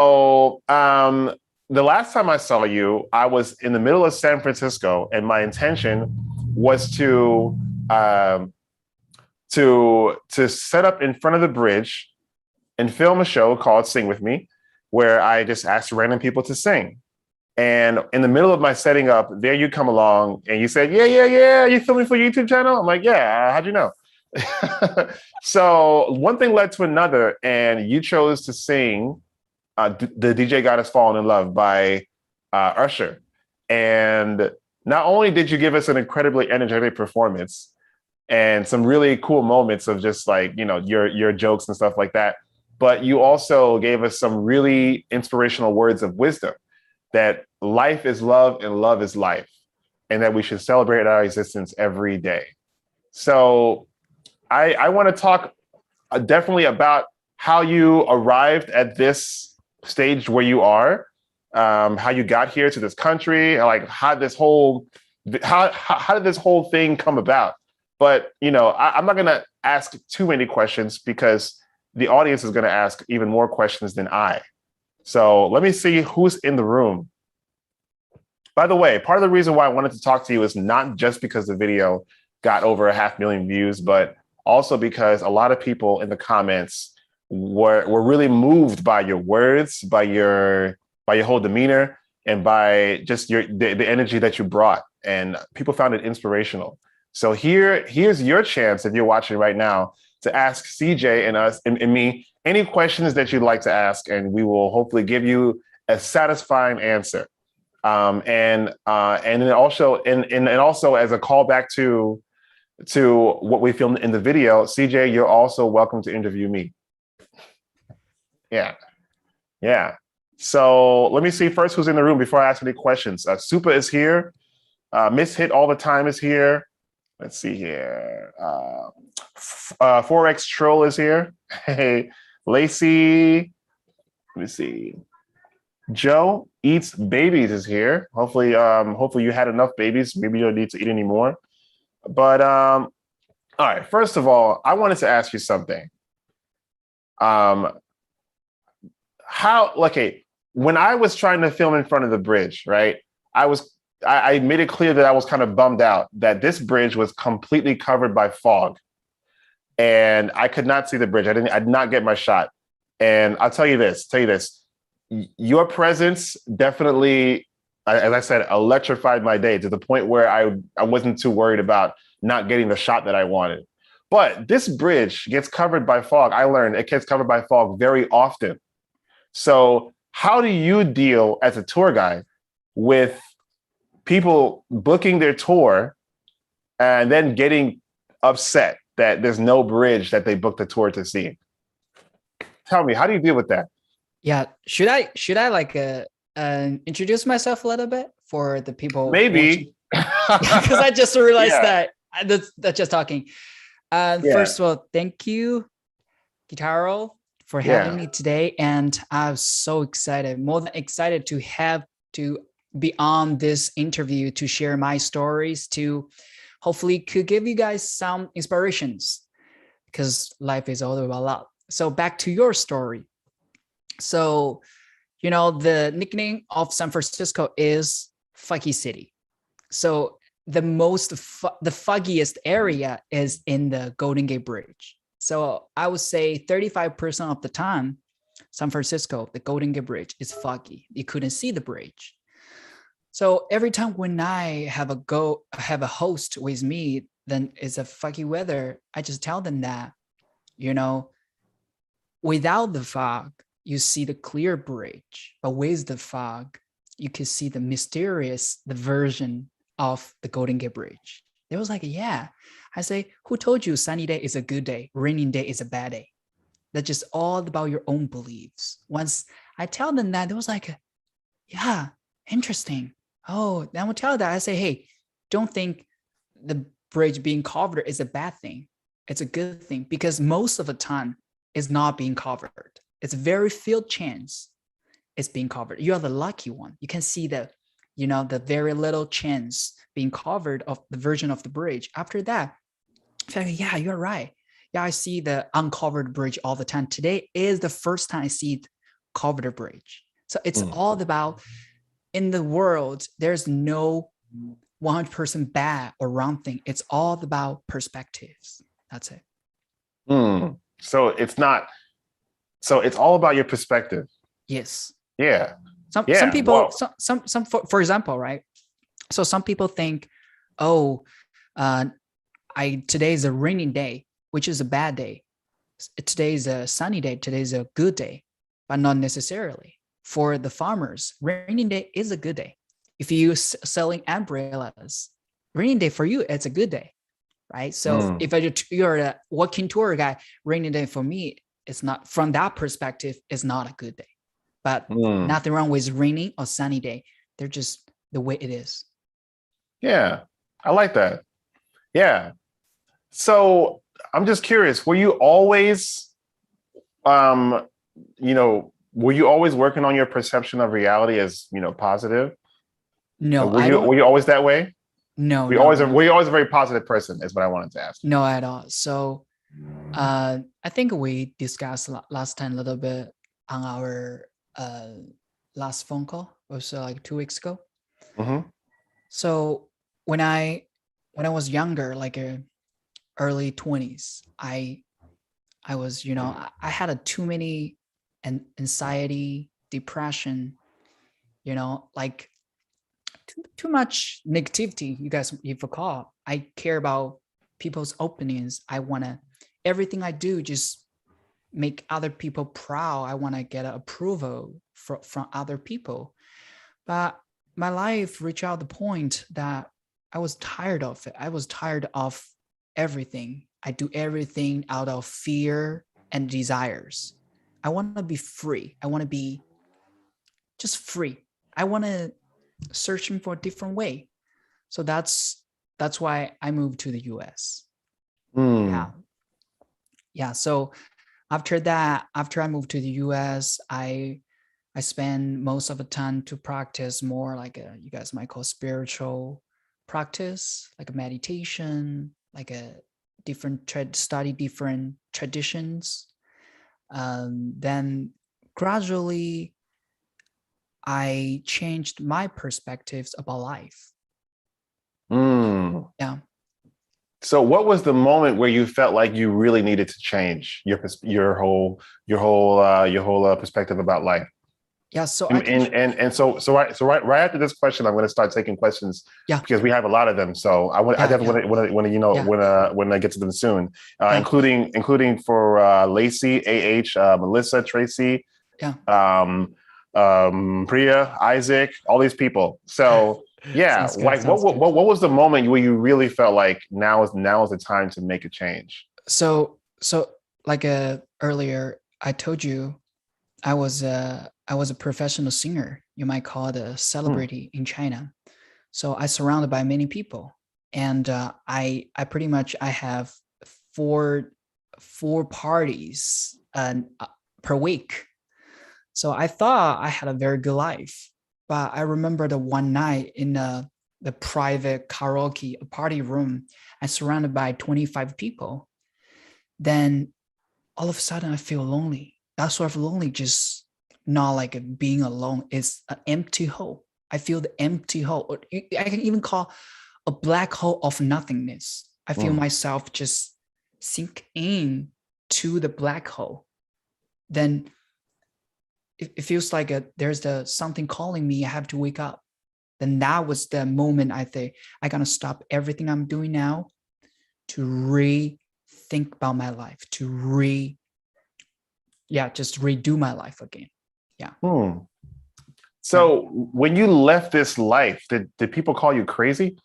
So, the last time I saw you, I was in the middle of San Francisco, and my intention was um, to set up in front of the bridge and film a show called Sing With Me, where I just asked random people to sing. And in the middle of my setting up, there you come along and you said, "Yeah, yeah, yeah, you filming for your YouTube channel?" I'm like, "Yeah, how'd you know?" So one thing led to another, and you chose to sing "The DJ Got Us Falling in Love" by Usher. And not only did you give us an incredibly energetic performance and some really cool moments of just like, your jokes and stuff like that, but you also gave us some really inspirational words of wisdom that life is love and love is life, and that we should celebrate our existence every day. So I want to talk definitely about how you arrived at this stage where you are, how you got here to this country, like how did this whole thing come about? But I'm not going to ask too many questions because the audience is going to ask even more questions than I. So let me see who's in the room. By the way, part of the reason why I wanted to talk to you is not just because the video got over 500,000 views, but also because a lot of people in the comments were really moved by your words, by your whole demeanor, and by just the energy that you brought. And people found it inspirational. So here's your chance, if you're watching right now, to ask CJ and us and me any questions that you'd like to ask, and we will hopefully give you a satisfying answer. And then also and also as a callback to what we filmed in the video, CJ, you're also welcome to interview me. Yeah, yeah. So let me see first who's in the room before I ask any questions. Supa is here. Miss Hit All the Time is here. Let's see here. Forex Troll is here. Hey, Lacey. Let me see. Joe Eats Babies is here. Hopefully you had enough babies. Maybe you don't need to eat anymore. But all right. First of all, I wanted to ask you something. When I was trying to film in front of the bridge, right? I made it clear that I was kind of bummed out that this bridge was completely covered by fog, and I could not see the bridge. I did not get my shot. And I'll tell you this. Your presence definitely, as I said, electrified my day to the point where I wasn't too worried about not getting the shot that I wanted. But this bridge gets covered by fog. I learned it gets covered by fog very often. So how do you deal as a tour guide with people booking their tour and then getting upset that there's no bridge that they booked the tour to see? Tell me, how do you deal with that? Yeah, should I like introduce myself a little bit for the people? Maybe. Because I just realized that that's just talking. First of all, thank you, Guitaro, for having me today. And I'm so excited, more than excited to be on this interview, to share my stories, to hopefully could give you guys some inspirations, because life is all about love. So back to your story. So, the nickname of San Francisco is Foggy City. So the foggiest area is in the Golden Gate Bridge. So I would say 35% of the time, San Francisco, the Golden Gate Bridge is foggy. You couldn't see the bridge. So every time when I have a host with me, then it's a foggy weather. I just tell them that, without the fog, you see the clear bridge, but with the fog, you can see the version of the Golden Gate Bridge. They was like, yeah. I say, who told you sunny day is a good day, raining day is a bad day? That's just all about your own beliefs. Once I tell them that, they was like, yeah, interesting. Oh, then I will tell that. I say, hey, don't think the bridge being covered is a bad thing. It's a good thing, because most of the time it's not being covered. It's a very few chance it's being covered. You are the lucky one. You can see the very little chance being covered of the version of the bridge. After that, I feel like, yeah, you're right. Yeah, I see the uncovered bridge all the time. Today is the first time I see it cover the bridge. So it's Mm. all about, in the world, there's no 100% bad or wrong thing. It's all about perspectives. That's it. Mm. So it's not. So it's all about your perspective. Yes. Yeah. Some Yeah. people, Well. some for example, right? So some people think, oh, today is a rainy day, which is a bad day. Today is a sunny day. Today is a good day, but not necessarily. For the farmers, rainy day is a good day. If you selling umbrellas, rainy day for you, it's a good day, right? So if you're a walking tour guy, rainy day for me, it's not, from that perspective, it's not a good day. But nothing wrong with rainy or sunny day. They're just the way it is. Yeah, I like that. Yeah. So I'm just curious, were you always, were you always working on your perception of reality as, positive? No, Were you always that way? No, Were you always a very positive person is what I wanted to ask. No, at all. So I think we discussed last time a little bit on our last phone call, also like 2 weeks ago. Mm-hmm. So when I was younger, like early 20s, I was, I had too many anxiety, depression, like too much negativity. You guys, if you recall, I care about people's opinions. I want to, everything I do, just make other people proud. I want to get approval from other people. But my life reached out the point that I was tired of it. I was tired of everything. I do everything out of fear and desires. I want to be free. I want to be just free. I want to searching for a different way. So that's why I moved to the US. Yeah. So after that, after I moved to the US, I spend most of the time to practice more like you guys might call spiritual practice, like a meditation, like a study different traditions. Then gradually I changed my perspectives about life. Yeah. So what was the moment where you felt like you really needed to change your whole perspective about life? Yeah. So right after this question, I'm going to start taking questions. Yeah. Because we have a lot of them. So I definitely want to when I get to them soon, including for Lacey, Melissa, Tracy, Priya, Isaac, all these people. So yeah, like what was the moment where you really felt like now is the time to make a change? So like earlier I told you I was a professional singer. You might call it a celebrity in China. So I surrounded by many people, and I pretty much I have four parties per week. So I thought I had a very good life, but I remember the one night in the private karaoke party room, I surrounded by 25 people. Then all of a sudden I feel lonely. That sort of lonely, just not like being alone. It's an empty hole. I feel the empty hole. Or I can even call a black hole of nothingness. I feel myself just sink in to the black hole. Then it feels like there's something calling me. I have to wake up. Then that was the moment I think I gotta stop everything I'm doing now to rethink about my life, to just redo my life again. Yeah. So when you left this life, did people call you crazy?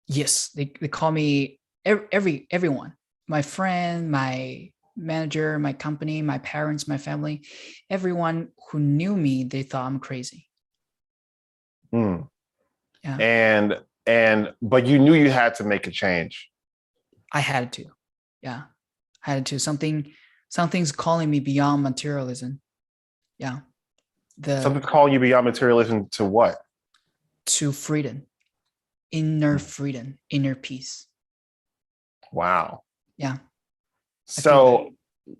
Yes, they call me everyone. My friend, my manager, my company, my parents, my family, everyone who knew me, they thought I'm crazy. Yeah. But you knew you had to make a change. I had to. Yeah. I had to. Something's calling me beyond materialism. Yeah. Something's calling you beyond materialism to what? To freedom. Inner freedom, inner peace. Wow. Yeah. So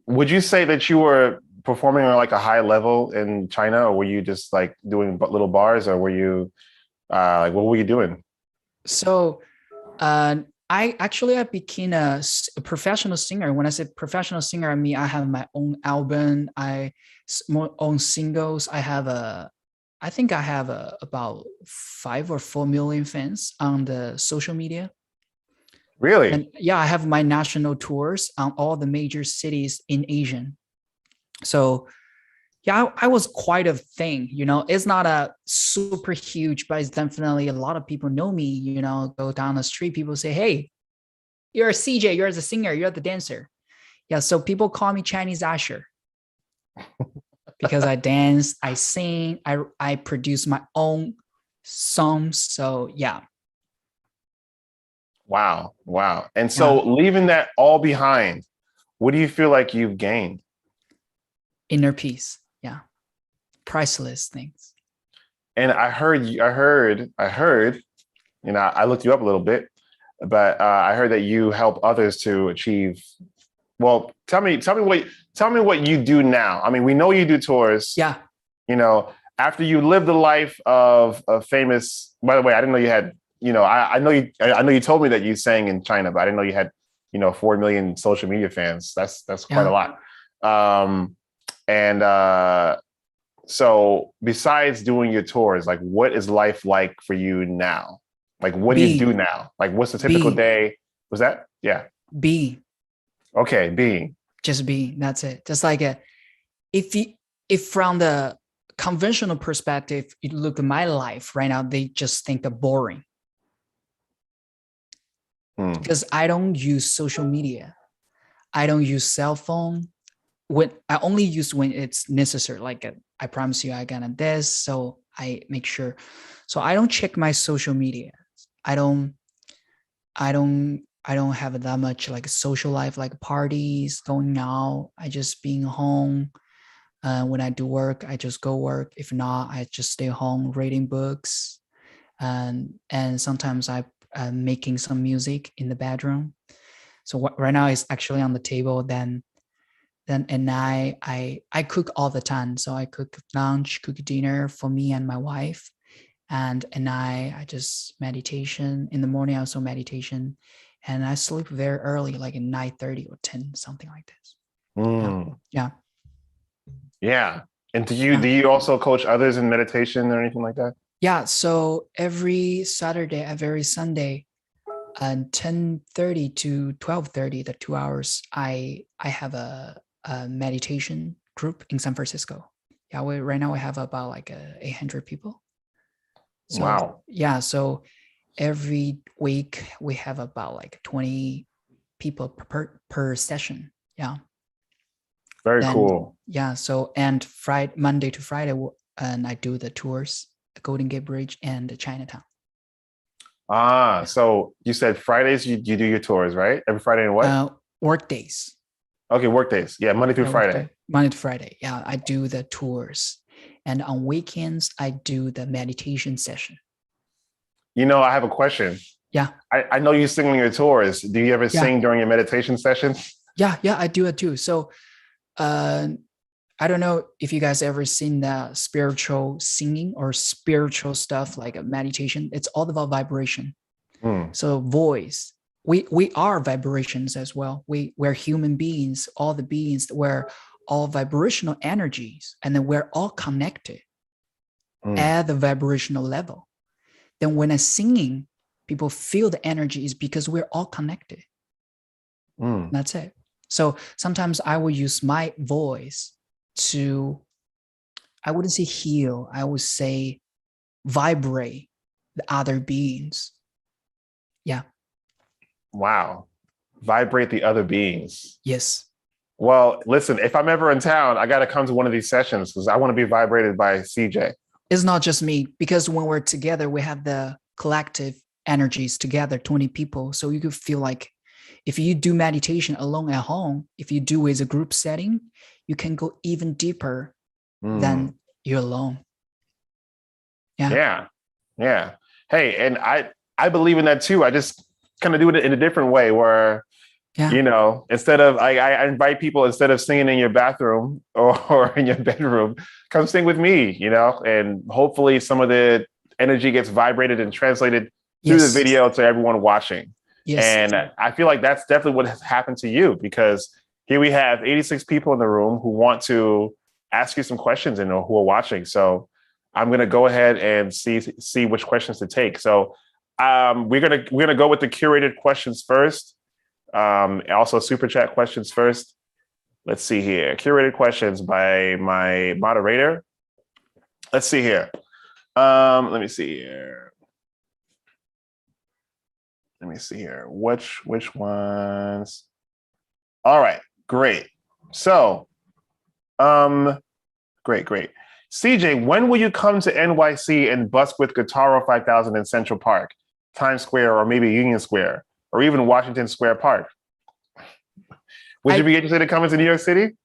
would you say that you were performing on like a high level in China, or were you just like doing little bars, or were you like what were you doing? So I became a professional singer. When I say professional singer, I mean I have my own album, own singles. I think I have about 5 or 4 million fans on the social media. Really? And yeah, I have my national tours on all the major cities in Asia. So yeah, I was quite a thing, it's not a super huge, but it's definitely a lot of people know me, go down the street, people say, hey, you're a CJ, you're the singer, you're the dancer. Yeah, so people call me Chinese Asher because I dance, I sing, I produce my own songs. So yeah. Wow. Wow. And so leaving that all behind, what do you feel like you've gained? Inner peace. Yeah. Priceless things. And I heard, I looked you up a little bit, but I heard that you help others to achieve. Well, tell me what you do now. I mean, we know you do tours. Yeah. After you live the life of a famous, by the way, I didn't know you had, I know you told me that you sang in China, but I didn't know you had, 4 million social media fans. That's quite a lot. And so besides doing your tours, like what is life like for you now? Like, what do you do now? Like, what's the typical day? Was that? Yeah. Be. Okay. Being. Just be. That's it. Just like if from the conventional perspective, you look at my life right now, they just think of boring. Because I don't use social media. I don't use cell phone. When I only use when it's necessary, like I promise you I gonna this, so I make sure. So I don't check my social media. I don't have that much like social life, like parties, going out. I just being home. When I do work, I just go work. If not, I just stay home reading books, and sometimes I making some music in the bedroom. So right now it's actually on the table. Then and I cook all the time. So I cook lunch, cook dinner for me and my wife, and I just meditation in the morning. Also meditation, and I sleep very early, like at 9:30 or 10, something like this. Yeah. And do you also coach others in meditation or anything like that? Yeah. So every Saturday, every Sunday, and 10:30 to 12:30, the 2 hours, I have a meditation group in San Francisco. Yeah, right now we have about like 800 people. So, wow. Yeah, so every week we have about like 20 people per session. Yeah. Very cool. Yeah. So and Monday to Friday, and I do the tours, the Golden Gate Bridge and the Chinatown. So you said Fridays you do your tours, right? Every Friday and what? Work days. Okay, work days. Yeah, Monday through Friday. Monday to Friday. Yeah, I do the tours. And on weekends, I do the meditation session. I have a question. Yeah. I know you sing on your tours. Do you ever sing during your meditation sessions? Yeah, I do it too. So I don't know if you guys ever seen the spiritual singing or spiritual stuff like a meditation. It's all about vibration. So voice, we are vibrations as well. We're human beings, all the beings, we're all vibrational energies, and then we're all connected at the vibrational level. Then when I'm singing, people feel the energy is because we're all connected. That's it. So sometimes I will use my voice to, I wouldn't say heal, I would say vibrate the other beings. Yeah. Wow. Vibrate the other beings. Yes. Well, listen, if I'm ever in town, I got to come to one of these sessions because I want to be vibrated by CJ. It's not just me, because when we're together, we have the collective energies together, 20 people. So you could feel like if you do meditation alone at home, if you do with a group setting, you can go even deeper than you're alone. Yeah. Hey, and I believe in that too. I just kind of do it in a different way where Yeah. You know, instead of I invite people, instead of singing in your bathroom or in your bedroom, come sing with me, you know, and hopefully some of the energy gets vibrated and translated through the Yes. video to everyone watching. Yes. And I feel like that's definitely what has happened to you, because here we have 86 people in the room who want to ask you some questions and who are watching. So I'm gonna go ahead and see which questions to take. So we're gonna go with the curated questions first. Also super chat questions first. Let's see here. Curated questions by my moderator. Let's see here. Let me see here. Let me see here. Which ones? All right, great. So, great. CJ, when will you come to NYC and busk with Guitarro 5000 in Central Park, Times Square, or maybe Union Square, or even Washington Square Park? Would you be interested in coming to New York City?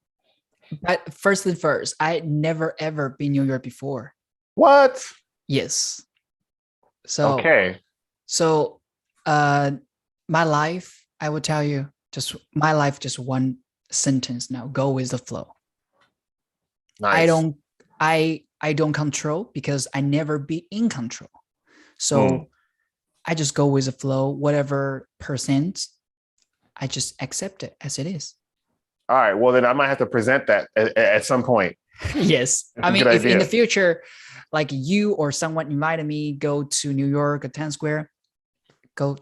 But first and first, I never ever been New York before. What? Yes. So okay. So my life, I would tell you, just my life, just one sentence now: go with the flow. Nice. I don't control, because I never be in control. So I just go with the flow, whatever percent, I just accept it as it is. All right. Well, then I might have to present that at some point. Yes. I mean, if in the future, like you or someone invited me go to New York or Times Square,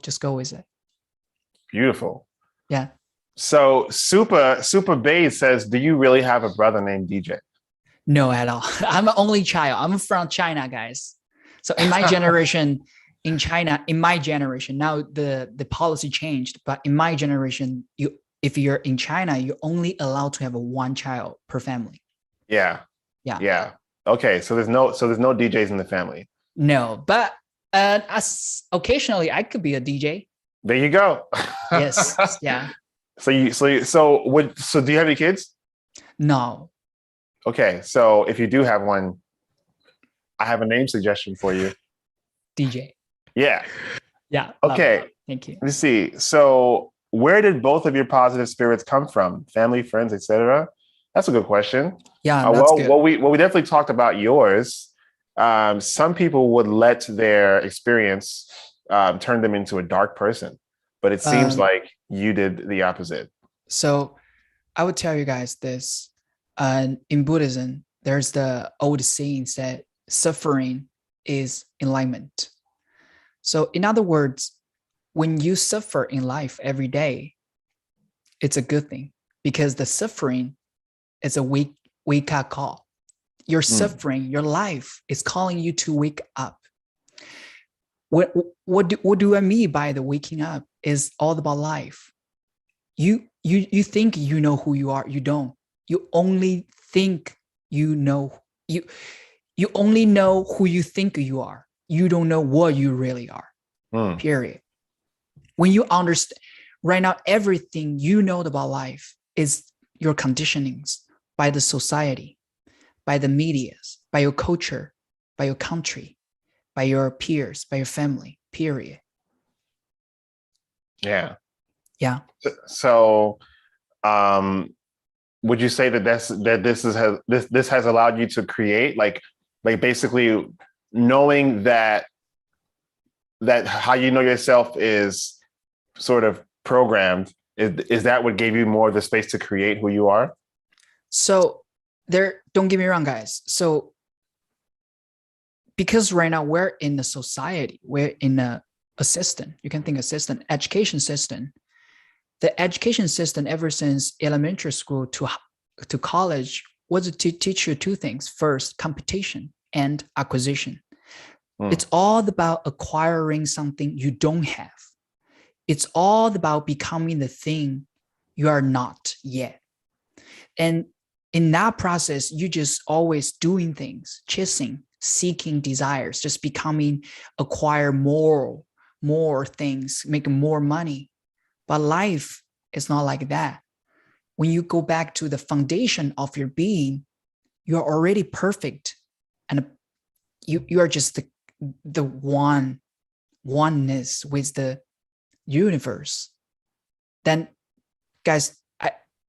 just go with it. Beautiful. Yeah. So Super Bay says, do you really have a brother named DJ? No, at all. I'm an only child. I'm from China, guys. So in my generation, in China, now the policy changed, but in my generation, if you're in China, you're only allowed to have one child per family. Yeah. Okay, so there's no DJs in the family. No, but occasionally I could be a DJ. There you go. Yes. Yeah. So do you have any kids? No. Okay, so if you do have one, I have a name suggestion for you. DJ. Yeah. Yeah. Okay. Thank you. Let me see. So where did both of your positive spirits come from? Family, friends, etc. That's a good question. Yeah. That's good. We definitely talked about yours. Some people would let their experience turn them into a dark person, but it seems like you did the opposite. So I would tell you guys this. In Buddhism, there's the old saying that suffering is enlightenment. So in other words, when you suffer in life every day, it's a good thing, because the suffering is a wake-up call. Your suffering, your life is calling you to wake up. What do I mean by the waking up? Is all about life. You think you know who you are. You don't. You only think you know. You only know who you think you are. You don't know what you really are. Period. When you understand, right now, everything you know about life is your conditionings by the society, by the medias, by your culture, by your country, by your peers, by your family, period. Yeah. Yeah. So, would you say that this has allowed you to create, like basically knowing that how you know yourself is sort of programmed? Is that what gave you more of the space to create who you are? So don't get me wrong, guys. So because right now we're in the society, we're in a system. You can think a system, education system. The education system, ever since elementary school to college, was to teach you two things. First, competition and acquisition. It's all about acquiring something you don't have. It's all about becoming the thing you are not yet. And in that process, you just always doing things, chasing, seeking desires, just acquire more things, making more money. But life is not like that. When you go back to the foundation of your being, you're already perfect. And you are just the oneness with the universe. Then guys,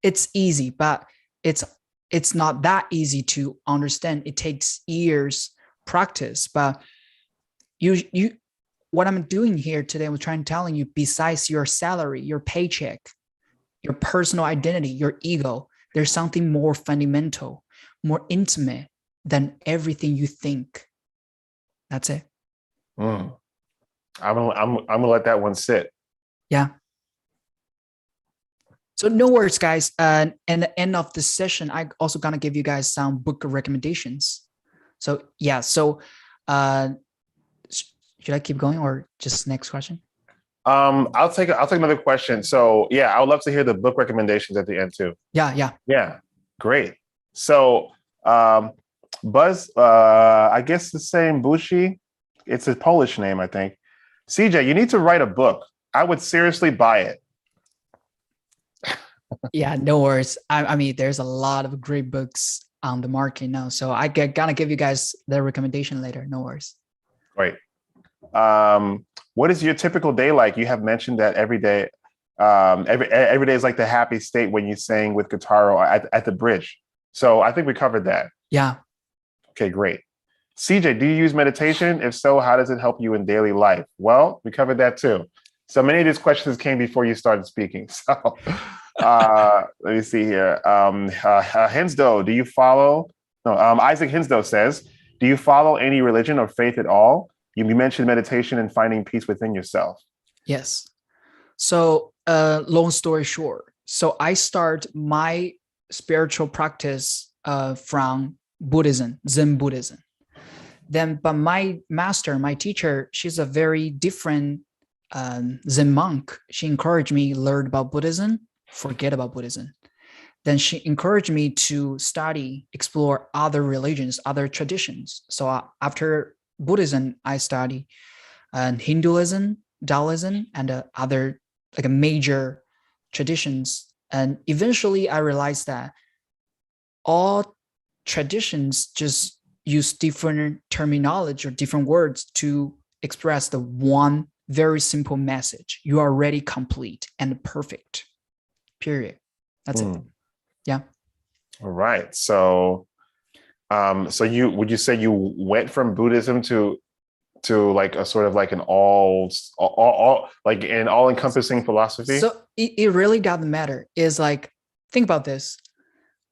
it's easy, but it's not that easy to understand. It takes years practice. But you what I'm doing here today, I'm trying to telling you, besides your salary, your paycheck, your personal identity, your ego, there's something more fundamental, more intimate than everything you think. That's it. I'm gonna let that one sit. Yeah. So no worries, guys. And at the end of this session, I also gonna give you guys some book recommendations. So yeah. So should I keep going or just next question? I'll take another question. So yeah, I would love to hear the book recommendations at the end too. Yeah. Great. So Buzz, I guess the same Bushi. It's a Polish name, I think. CJ, you need to write a book. I would seriously buy it. Yeah, no worries. I mean, there's a lot of great books on the market now, so gonna give you guys the recommendation later. No worries. Great. What is your typical day like? You have mentioned that every day, every day is like the happy state when you sing with Guitarro at the bridge. So I think we covered that. Yeah. Okay, great. CJ, do you use meditation? If so, how does it help you in daily life? Well, we covered that too. So many of these questions came before you started speaking. So let me see here. Hinsdo, do you follow? No, Isaac Hinsdo says, do you follow any religion or faith at all? You mentioned meditation and finding peace within yourself. Yes. So long story short, so I start my spiritual practice from Buddhism, Zen Buddhism. But my master, my teacher, she's a very different Zen monk. She encouraged me to learn about Buddhism, forget about Buddhism. Then she encouraged me to study, explore other religions, other traditions. So after Buddhism, I study Hinduism, Taoism, and other like major traditions. And eventually I realized that all traditions just use different terminology or different words to express the one very simple message. You are already complete and perfect, period. That's it. Yeah. All right. So would you say you went from Buddhism to like a sort of like an all like an all-encompassing philosophy? So it really doesn't matter. Is like, think about this.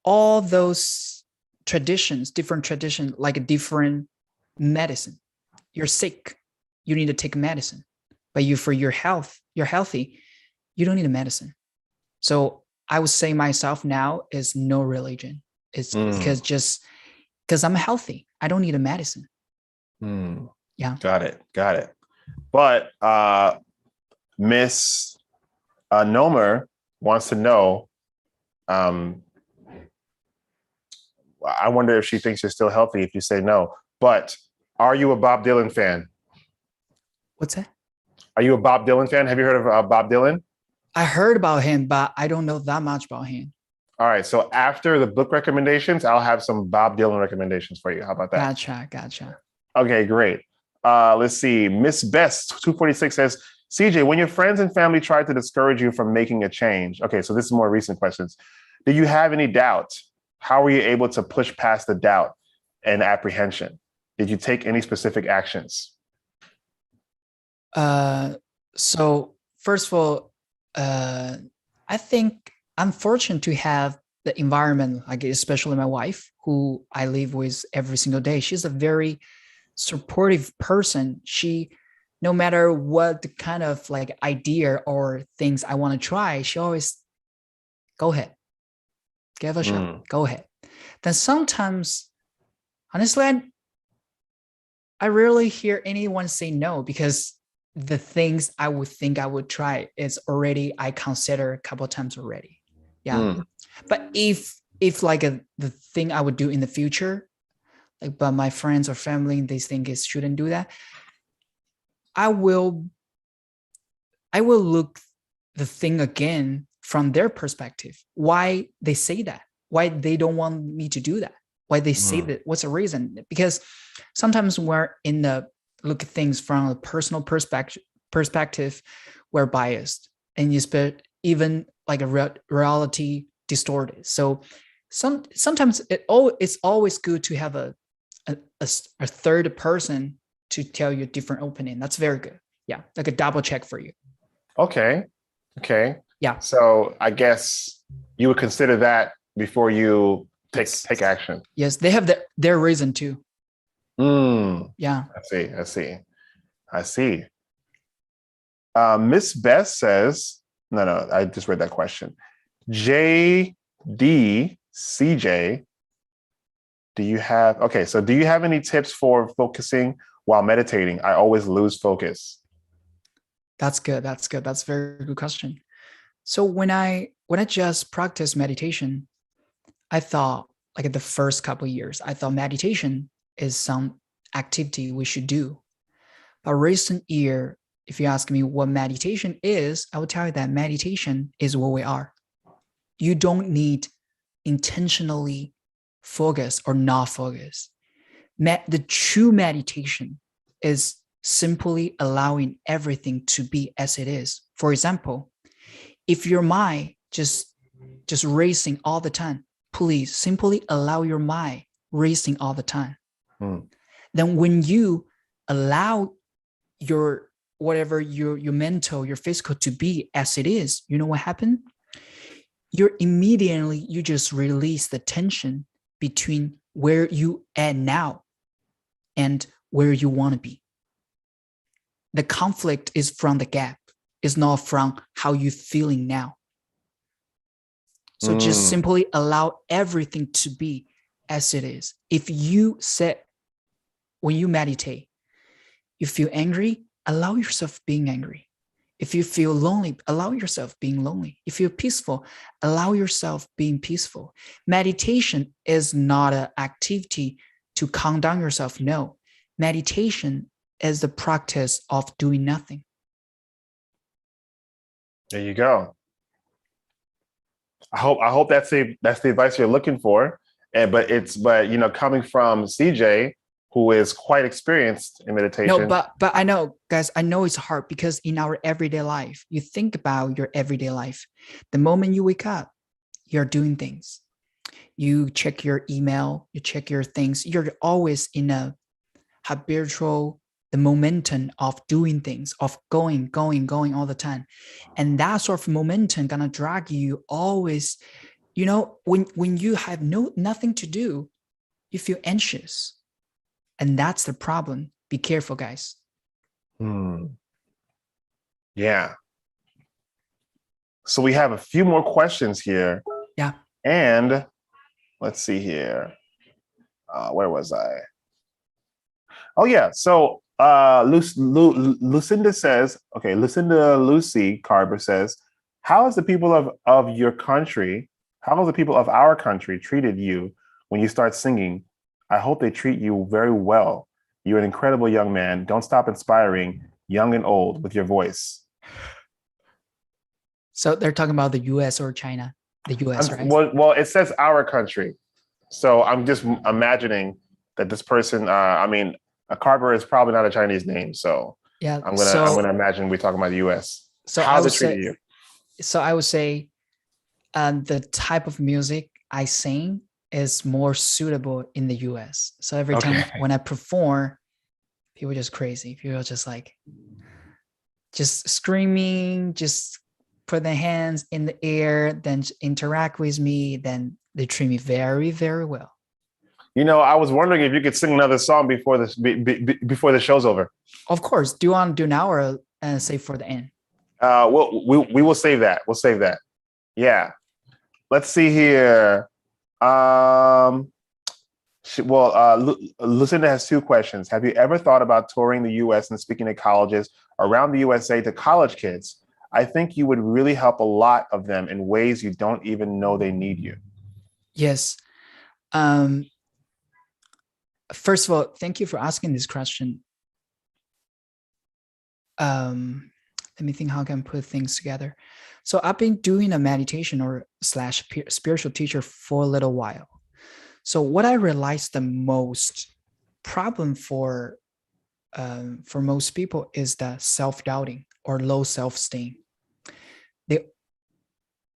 All those traditions, different tradition, like a different medicine. You're sick, you need to take medicine. But for your health, you're healthy, you don't need a medicine. So I would say myself now is no religion. It's because I'm healthy. I don't need a medicine. Yeah. Got it. But Miss Nomer wants to know, I wonder if she thinks you're still healthy if you say no. But are you a Bob Dylan fan? What's that? Are you a Bob Dylan fan? Have you heard of Bob Dylan? I heard about him, but I don't know that much about him. All right. So after the book recommendations, I'll have some Bob Dylan recommendations for you. How about that? Gotcha. Okay, great. Let's see. Miss Best 246 says, CJ, when your friends and family tried to discourage you from making a change. Okay, so this is more recent questions. Did you have any doubt? How were you able to push past the doubt and apprehension? Did you take any specific actions? So first of all, I think I'm fortunate to have the environment, like especially my wife, who I live with every single day. She's a very supportive person. She, no matter what the kind of like idea or things I want to try, she always go ahead, give a shot, go ahead. Then sometimes, honestly, I rarely hear anyone say no, because the things I would think I would try is already I consider a couple of times already. Yeah. But if like the thing I would do in the future, like, but my friends or family, they think it shouldn't do that, I will look the thing again from their perspective. Why they say that? Why they don't want me to do that? Why they say that? What's the reason? Because sometimes we're in the look at things from a personal perspective, we're biased. And even like a reality distorted. So sometimes it's always good to have a third person to tell you a different opinion. That's very good. Yeah, like a double check for you. Okay. Yeah. So I guess you would consider that before you take action. Yes, they have their reason too. Yeah. I see. Miss Beth says, no, I just read that question. JDCJ, do you have any tips for focusing while meditating? I always lose focus. That's good. That's a very good question. So when I just practiced meditation, I thought, like the first couple of years, I thought meditation is some activity we should do. But recent year, if you ask me what meditation is, I will tell you that meditation is what we are. You don't need intentionally focus or not focus. The true meditation is simply allowing everything to be as it is. For example, if your mind just racing all the time, please simply allow your mind racing all the time. Then when you allow your whatever your mental, your physical to be as it is, you know what happened? You just release the tension between where you at now and where you want to be. The conflict is from the gap, is not from how you're feeling now. So just simply allow everything to be as it is. If you said, when you meditate, you feel angry, allow yourself being angry. If you feel lonely, allow yourself being lonely. If you're peaceful, allow yourself being peaceful. Meditation is not an activity to calm down yourself. No, meditation is the practice of doing nothing. There you go. I hope that's the advice you're looking for. But coming from CJ, who is quite experienced in meditation. No, but I know, guys, I know it's hard because in our everyday life, you think about your everyday life. The moment you wake up, you're doing things. You check your email, you check your things. You're always in a habitual, the momentum of doing things, of going all the time. And that sort of momentum gonna drag you always, when you have nothing to do, you feel anxious. And that's the problem. Be careful, guys. Yeah. So we have a few more questions here. Yeah. And let's see here. Where was I? Oh, yeah. So Lucinda says, okay, Lucinda Lucy Carver says, how has the people of your country, how have the people of our country treated you when you start singing? I hope they treat you very well. You're an incredible young man. Don't stop inspiring young and old with your voice. So they're talking about the US or China? The US, right? Well, it says our country. So I'm just imagining that this person, Carver is probably not a Chinese name. So yeah, I'm gonna imagine we're talking about the US. So how's it treating you? So I would say the type of music I sing is more suitable in the US. So every time when I perform, people are just crazy. People are just like, just screaming, just put their hands in the air, then interact with me. Then they treat me very, very well. I was wondering if you could sing another song before the show's over. Of course. Do you want to do now or save for the end? We will save that. We'll save that. Yeah. Let's see here. Lucinda has two questions. Have you ever thought about touring the US and speaking at colleges around the USA to college kids? I think you would really help a lot of them in ways you don't even know they need you. Yes. First of all, thank you for asking this question. Let me think how I can put things together. So I've been doing a meditation or / spiritual teacher for a little while. So what I realized the most problem for most people is the self-doubting or low self-esteem.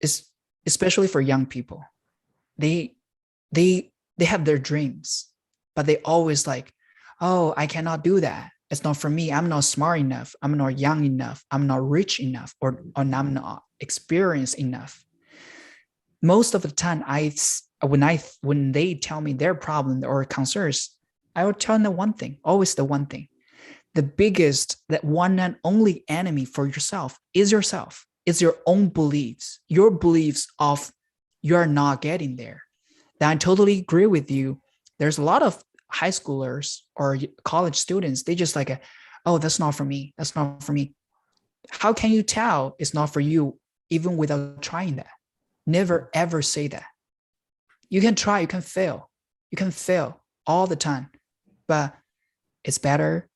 is especially for young people. They have their dreams, but they always like, oh, I cannot do that. It's not for me. I'm not smart enough. I'm not young enough. I'm not rich enough, or I'm not experienced enough. Most of the time, when they tell me their problem or concerns, I will tell them one thing, always the one thing. The biggest, that one and only enemy for yourself is yourself. It's your own beliefs, your beliefs of you're not getting there. Then I totally agree with you. There's a lot of high schoolers or college students. They just like, oh, that's not for me. That's not for me. How can you tell it's not for you even without trying that? Never ever say that. You can try, you can fail. You can fail all the time, but it's better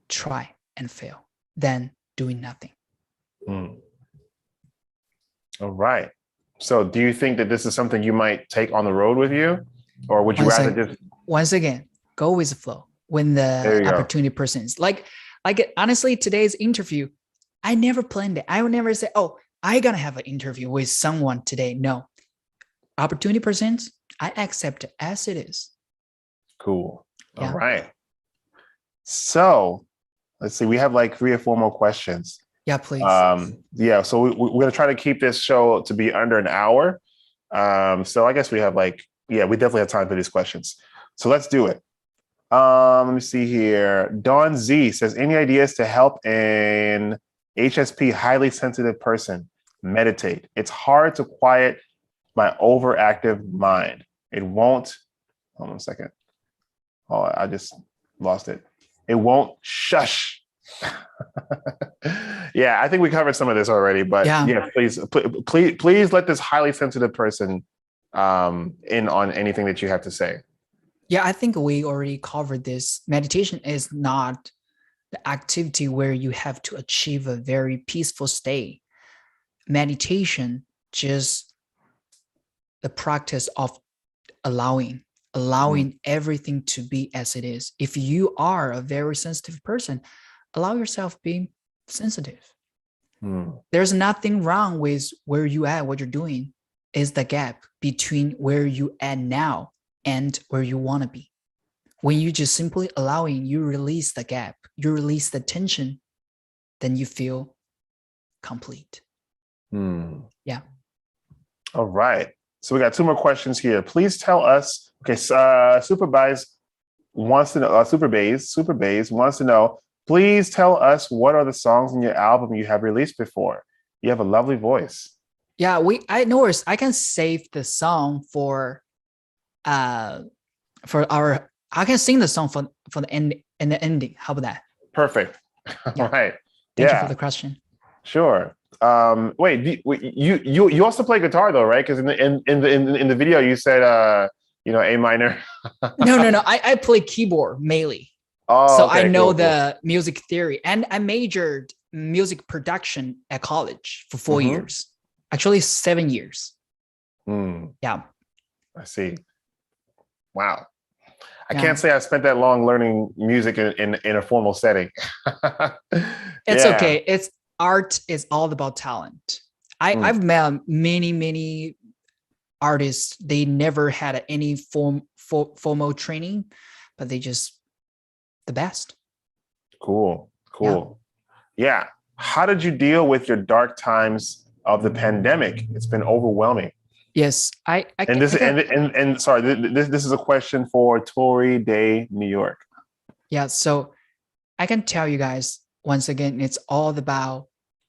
try and fail than doing nothing. All right. So do you think that this is something you might take on the road with you? Or would you once again, go with the flow when the opportunity presents? Like honestly, today's interview, I never planned it. I would never say, oh, I'm going to have an interview with someone today. No. Opportunity presents, I accept it as it is. Cool. Yeah. All right. So let's see. We have like 3 or 4 more questions. Yeah, please. So we're going to try to keep this show to be under an hour. So I guess we have we definitely have time for these questions. So let's do it. Let me see here. Dawn Z says, any ideas to help an HSP, highly sensitive person, meditate? It's hard to quiet my overactive mind. It won't, hold on a second. Oh, I just lost it. It won't shush. Yeah, I think we covered some of this already, but please let this highly sensitive person in on anything that you have to say. Yeah, I think we already covered this. Meditation is not the activity where you have to achieve a very peaceful state. Meditation, just the practice of allowing everything to be as it is. If you are a very sensitive person, allow yourself being sensitive. There's nothing wrong with where you at, what you're doing. Is the gap between where you at now and where you want to be. When you just simply allowing, you release the gap, you release the tension, then you feel complete. Yeah. All right. So we got 2 more questions here. Please tell us. Okay, Super Bays wants to know. Super Bays wants to know. Please tell us, what are the songs in your album you have released before? You have a lovely voice. Yeah, I know I can save the song for our. I can sing the song for the end and the ending. How about that? Perfect. Yeah. All right. Thank you for the question. Sure. Wait, you also play guitar though, right? Because in the video you said A minor. No. I play keyboard mainly. Oh, so okay, I know cool. the music theory, and I majored music production at college for 4 years. Actually, 7 years. Yeah. I see. Wow. I can't say I spent that long learning music in a formal setting. It's okay. Art is all about talent. I've met many artists. They never had any formal training, but they just the best. Cool. Yeah. How did you deal with your dark times of the pandemic? It's been overwhelming. Yes, This is a question for Tori Day, New York. Yeah, so I can tell you guys once again, it's all about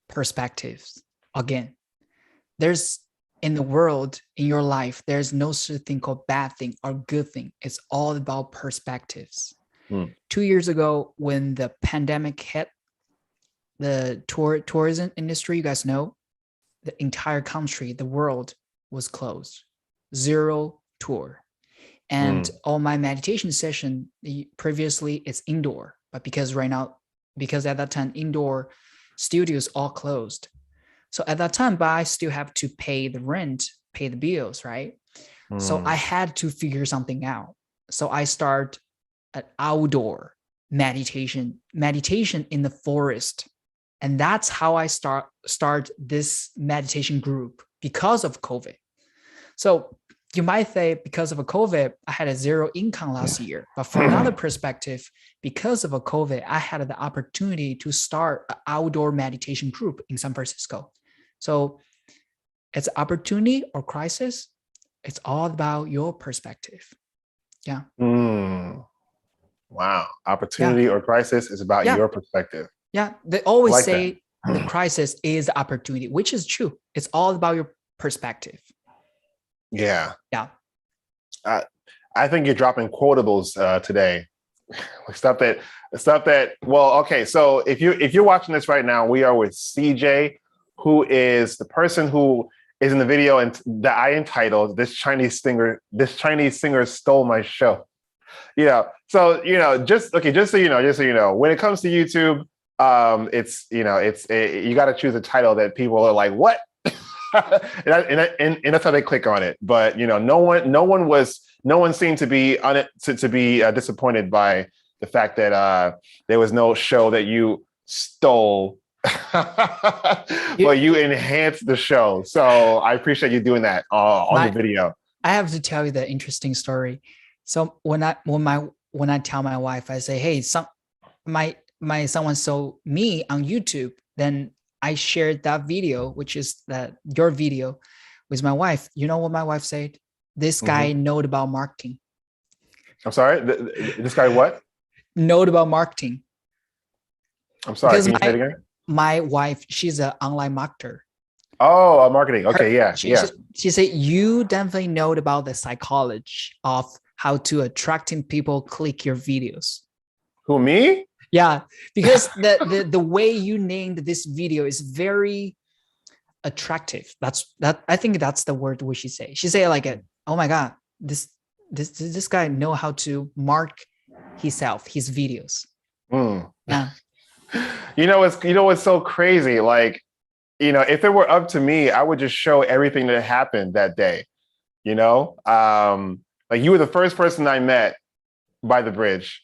perspectives. Again, there's in the world, in your life, there's no such thing called bad thing or good thing. It's all about perspectives. 2 years ago, when the pandemic hit, the tourism industry, you guys know, the entire country, the world was closed, 0 tour. And all my meditation session previously it's indoor, but because at that time indoor studios all closed. So at that time, but I still have to pay the rent, pay the bills, right? So I had to figure something out. So I start an outdoor meditation in the forest. And that's how I start this meditation group, because of COVID. So you might say because of a COVID, I had a zero income last year. But from another perspective, because of a COVID, I had the opportunity to start an outdoor meditation group in San Francisco. So it's opportunity or crisis. It's all about your perspective. Yeah. Wow. Opportunity or crisis is about your perspective. Yeah. They always say the crisis is the opportunity, which is true. It's all about your perspective. Yeah. Yeah. I think you're dropping quotables today. Stuff that, well, okay. So if you're watching this right now, we are with CJ, who is the person who is in the video and that I entitled This Chinese Singer Stole My Show. So just so you know, when it comes to YouTube, you got to choose a title that people are like, what? and that's how they click on it. But no one seemed to be disappointed by the fact that there was no show that you stole. But you enhanced the show, so I appreciate you doing that on the video. I have to tell you the interesting story. So when I tell my wife, I say, "Hey, my someone saw me on YouTube," then I shared that video, which is your video, with my wife. You know what my wife said? This guy knows about marketing. I'm sorry. This guy what? Knows about marketing. I'm sorry. Can you say it again? My wife, she's an online marketer. Oh, marketing. Okay, She said you definitely know about the psychology of how to attracting people click your videos. Who, me? Yeah, because the way you named this video is very attractive. I think that's the word we should say. She said like, oh my God, this guy know how to mark himself, his videos. Yeah. What's so crazy? Like, if it were up to me, I would just show everything that happened that day. Like you were the first person I met by the bridge.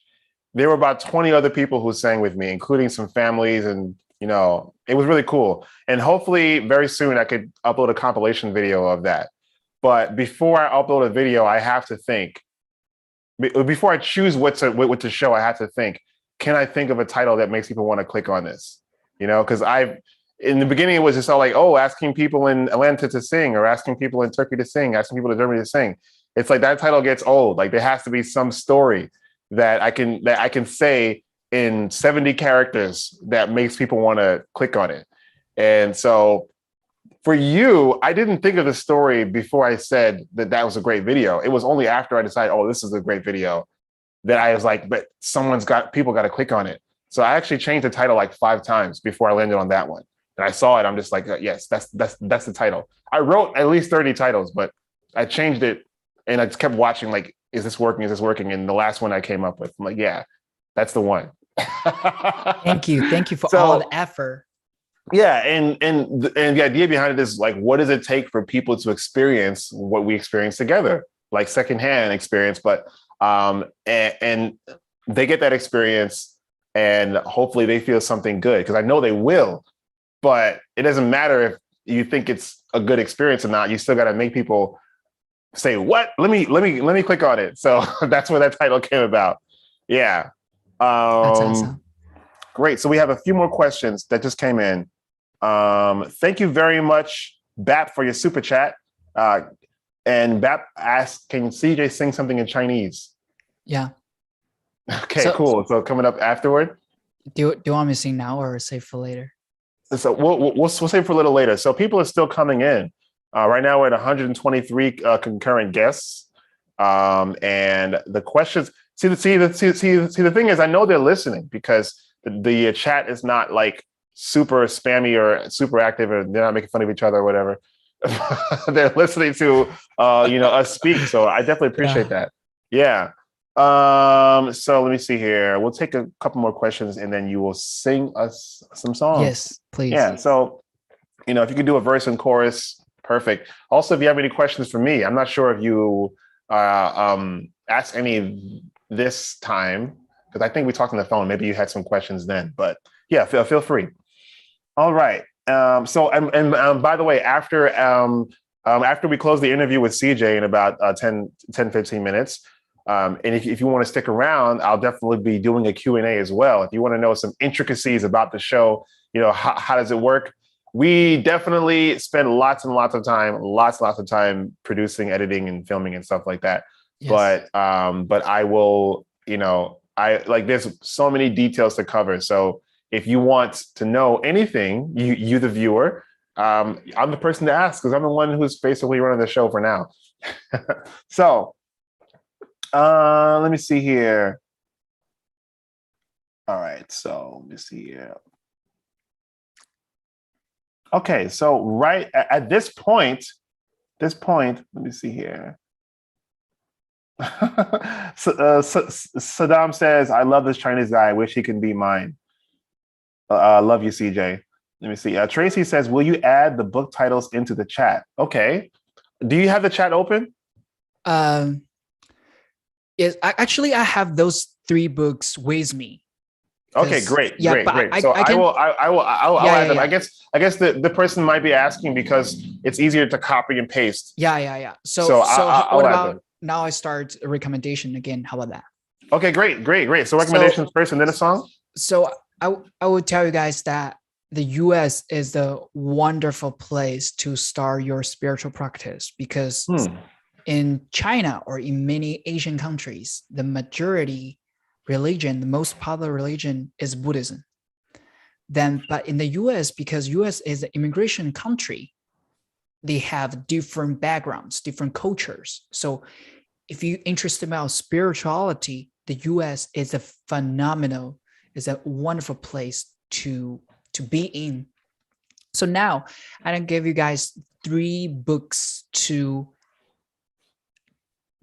There were about 20 other people who sang with me, including some families, and it was really cool. And hopefully very soon I could upload a compilation video of that. But before I upload a video, I have to think. Before I choose what to show, I have to think. Can I think of a title that makes people want to click on this? Because in the beginning, it was just all like, asking people in Atlanta to sing, or asking people in Turkey to sing, asking people in Germany to sing. It's like that title gets old. Like there has to be some story that I can say in 70 characters that makes people want to click on it. And so for you, I didn't think of the story before I said that was a great video. It was only after I decided, this is a great video, that I was like, but people got to click on it. So I actually changed the title like 5 times before I landed on that one. And I saw it. I'm just like, yes, that's the title. I wrote at least 30 titles, but I changed it and I just kept watching, like, is this working? Is this working? And the last one I came up with, I'm like, yeah, that's the one. Thank you for all the effort. Yeah, and the idea behind it is like, what does it take for people to experience what we experience together, like secondhand experience? But and they get that experience, and hopefully they feel something good, because I know they will. But it doesn't matter if you think it's a good experience or not. You still got to make people say, "What? Let me click on it." So that's where that title came about. Yeah. That's awesome. Great. So we have a few more questions that just came in. Thank you very much, BAP, for your super chat. And BAP asked, can CJ sing something in Chinese? Yeah. Okay, cool. So coming up afterward. Do you want me to sing now or save for later? So we'll save for a little later. So people are still coming in. Right now we're at 123 concurrent guests. And the questions, see the thing is, I know they're listening, because the chat is not like super spammy or super active, or they're not making fun of each other or whatever. They're listening to us speak. So I definitely appreciate that. Yeah. So let me see here. We'll take a couple more questions and then you will sing us some songs. Yes, please. Yeah. So, if you could do a verse and chorus, perfect. Also, if you have any questions for me, I'm not sure if you asked any this time, because I think we talked on the phone. Maybe you had some questions then, but yeah, feel free. All right. By the way, after we close the interview with CJ in about 10-15 minutes, and if you want to stick around, I'll definitely be doing a Q&A as well. If you want to know some intricacies about the show, how does it work? We definitely spend lots and lots of time producing, editing, and filming and stuff like that. Yes. But I will, there's so many details to cover. So if you want to know anything, you the viewer, I'm the person to ask because I'm the one who's basically running the show for now. So let me see here. All right, so let me see here. Okay, so right at this point, let me see here. Saddam says, "I love this Chinese guy. I wish he can be mine." Love you, CJ. Let me see. Tracy says, "Will you add the book titles into the chat?" Okay. Do you have the chat open? Yes, actually, I have those 3 books with me. Okay, great. So I'll add them. Yeah. I guess the person might be asking because it's easier to copy and paste. Yeah. So what about now I start a recommendation again? How about that? Okay, great. So recommendations first and then a song? So I would tell you guys that the US is the wonderful place to start your spiritual practice because in China or in many Asian countries, the majority religion, the most popular religion is Buddhism. But in the US, because US is an immigration country, they have different backgrounds, different cultures. So if you're interested about spirituality, the US is a wonderful place to be in. So now I'm gonna give you guys 3 books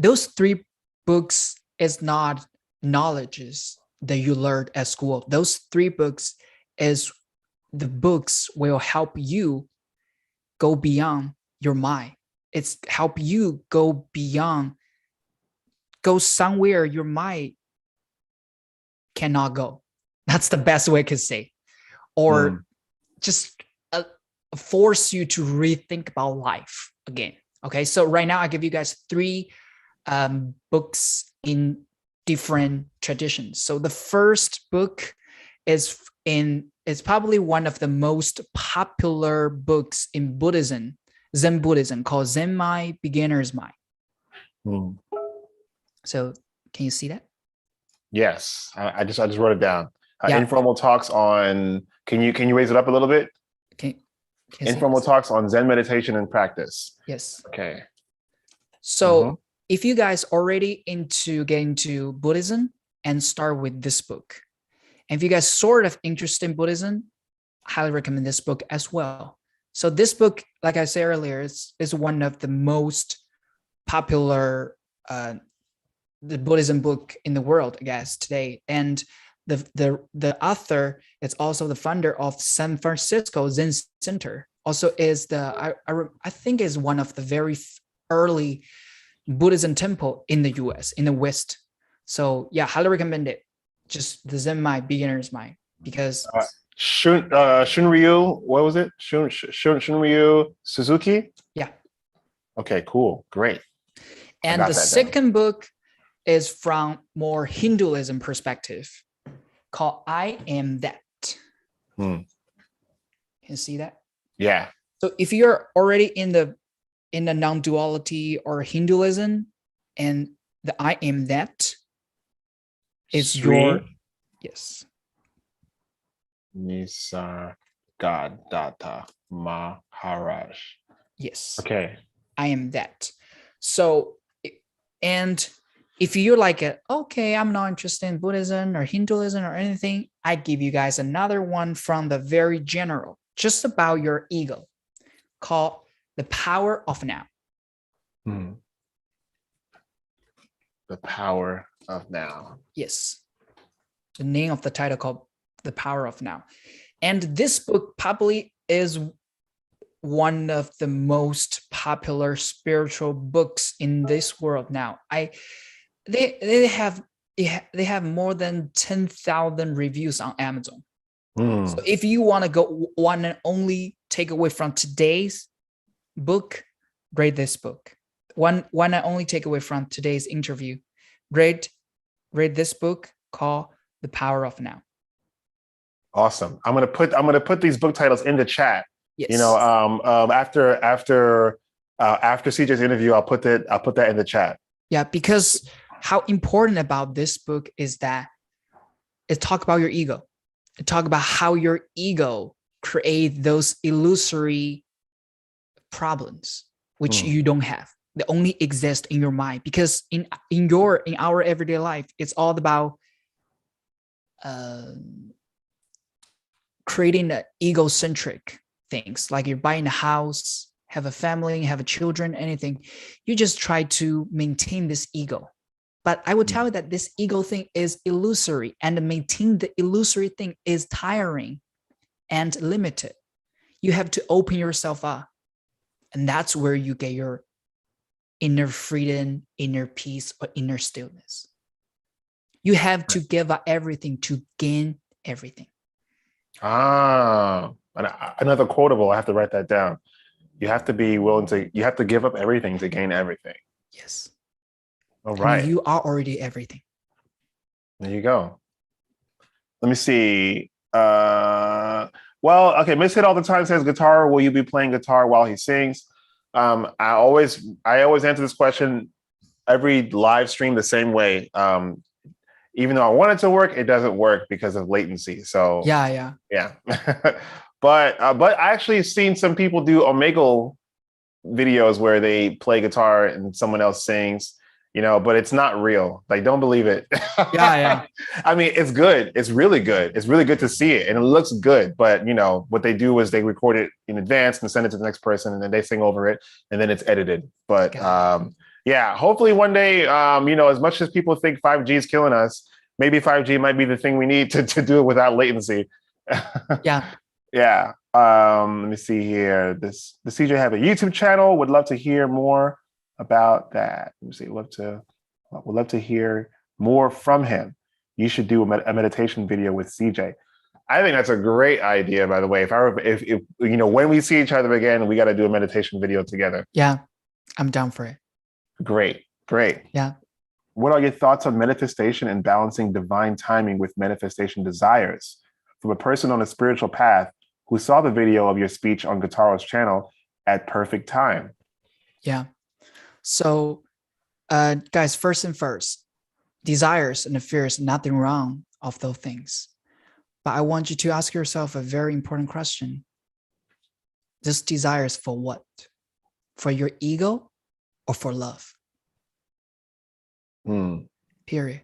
those 3 books is not knowledges that you learned at school. Those 3 books is the books will help you go beyond your mind. It's help you go somewhere your mind cannot go. That's the best way I could say. Or just force you to rethink about life again. Okay, so right now I give you guys 3 books in different traditions. So the first book is probably one of the most popular books in Buddhism, Zen Buddhism, called Zenmai Beginner's Mind. So can you see that? Yes, I just wrote it down. Informal talks on. Can you raise it up a little bit? Informal talks on Zen meditation and practice. Yes. Okay. So if you guys already getting to Buddhism, and start with this book. And if you guys sort of interested in Buddhism, I highly recommend this book as well. So this book, like I said earlier, is one of the most popular the Buddhism book in the world, I guess, today. And the author is also the founder of San Francisco Zen Center. Also is I think is one of the very early Buddhism temple in the US, in the West. So yeah, highly recommend it. Just the Zenmai Beginner's Mind, because Shunryu, what was it? Shunryu Suzuki? Yeah. Okay, cool. Great. And the second book is from more Hinduism perspective, called I Am That. Can you see that? Yeah. So if you're already in the non-duality or Hinduism, and the I Am That is your yes. Nisargadatta Maharaj. Yes. Okay. I Am That. So, and if you're like, okay, I'm not interested in Buddhism or Hinduism or anything, I give you guys another one from the very general, just about your ego, called The Power of Now. The Power of Now. Yes. The name of the title called The Power of Now. And this book probably is one of the most popular spiritual books in this world now. They have more than 10,000 reviews on Amazon. So if you want to go one and only take away from today's book, read this book. One I only take away from today's interview, read this book called The Power of Now. Awesome. I'm gonna put these book titles in the chat. Yes. You know, after CJ's interview, I'll put that in the chat. Yeah, because how important about this book is that it talk about your ego. It talk about how your ego create those illusory problems which you don't have. They only exist in your mind, because in our everyday life, it's all about creating the egocentric things, like you're buying a house, have a family, have a children, anything. You just try to maintain this ego. But I would tell you that this ego thing is illusory, and to maintain the illusory thing is tiring and limited. You have to open yourself up. And that's where you get your inner freedom, inner peace, or inner stillness. You have to give up everything to gain everything. Ah, another quotable. I have to write that down. You have to be willing to, you have to give up everything to gain everything. Yes. All right. And you are already everything. There you go. Let me see. Well, okay. Miss Hit all the time says, guitar, will you be playing guitar while he sings? I always answer this question every live stream the same way. Even though I want it to work, it doesn't work because of latency. So yeah. But I actually seen some people do Omegle videos where they play guitar and someone else sings, you know, but it's not real. Like, don't believe it. Yeah. I mean, it's good. It's really good. It's really good to see it, and it looks good. But you know, what they do is they record it in advance and send it to the next person, and then they sing over it, and then it's edited. But yeah, hopefully one day, you know, as much as people think 5G is killing us, maybe 5G might be the thing we need to do it without latency. Yeah. Yeah. Let me see here. Does CJ have a YouTube channel? Would love to hear more about that. Let me see. Would love to hear more from him. You should do a meditation video with CJ. I think that's a great idea, by the way. If you know, when we see each other again, we got to do a meditation video together. Yeah, I'm down for it. Great. Yeah. What are your thoughts on manifestation and balancing divine timing with manifestation desires? From a person on a spiritual path who saw the video of your speech on Guitaro's channel at perfect time. Yeah. So, guys, first and first, desires and fears, nothing wrong of those things. But I want you to ask yourself a very important question. This desire is for what? For your ego or for love? Period.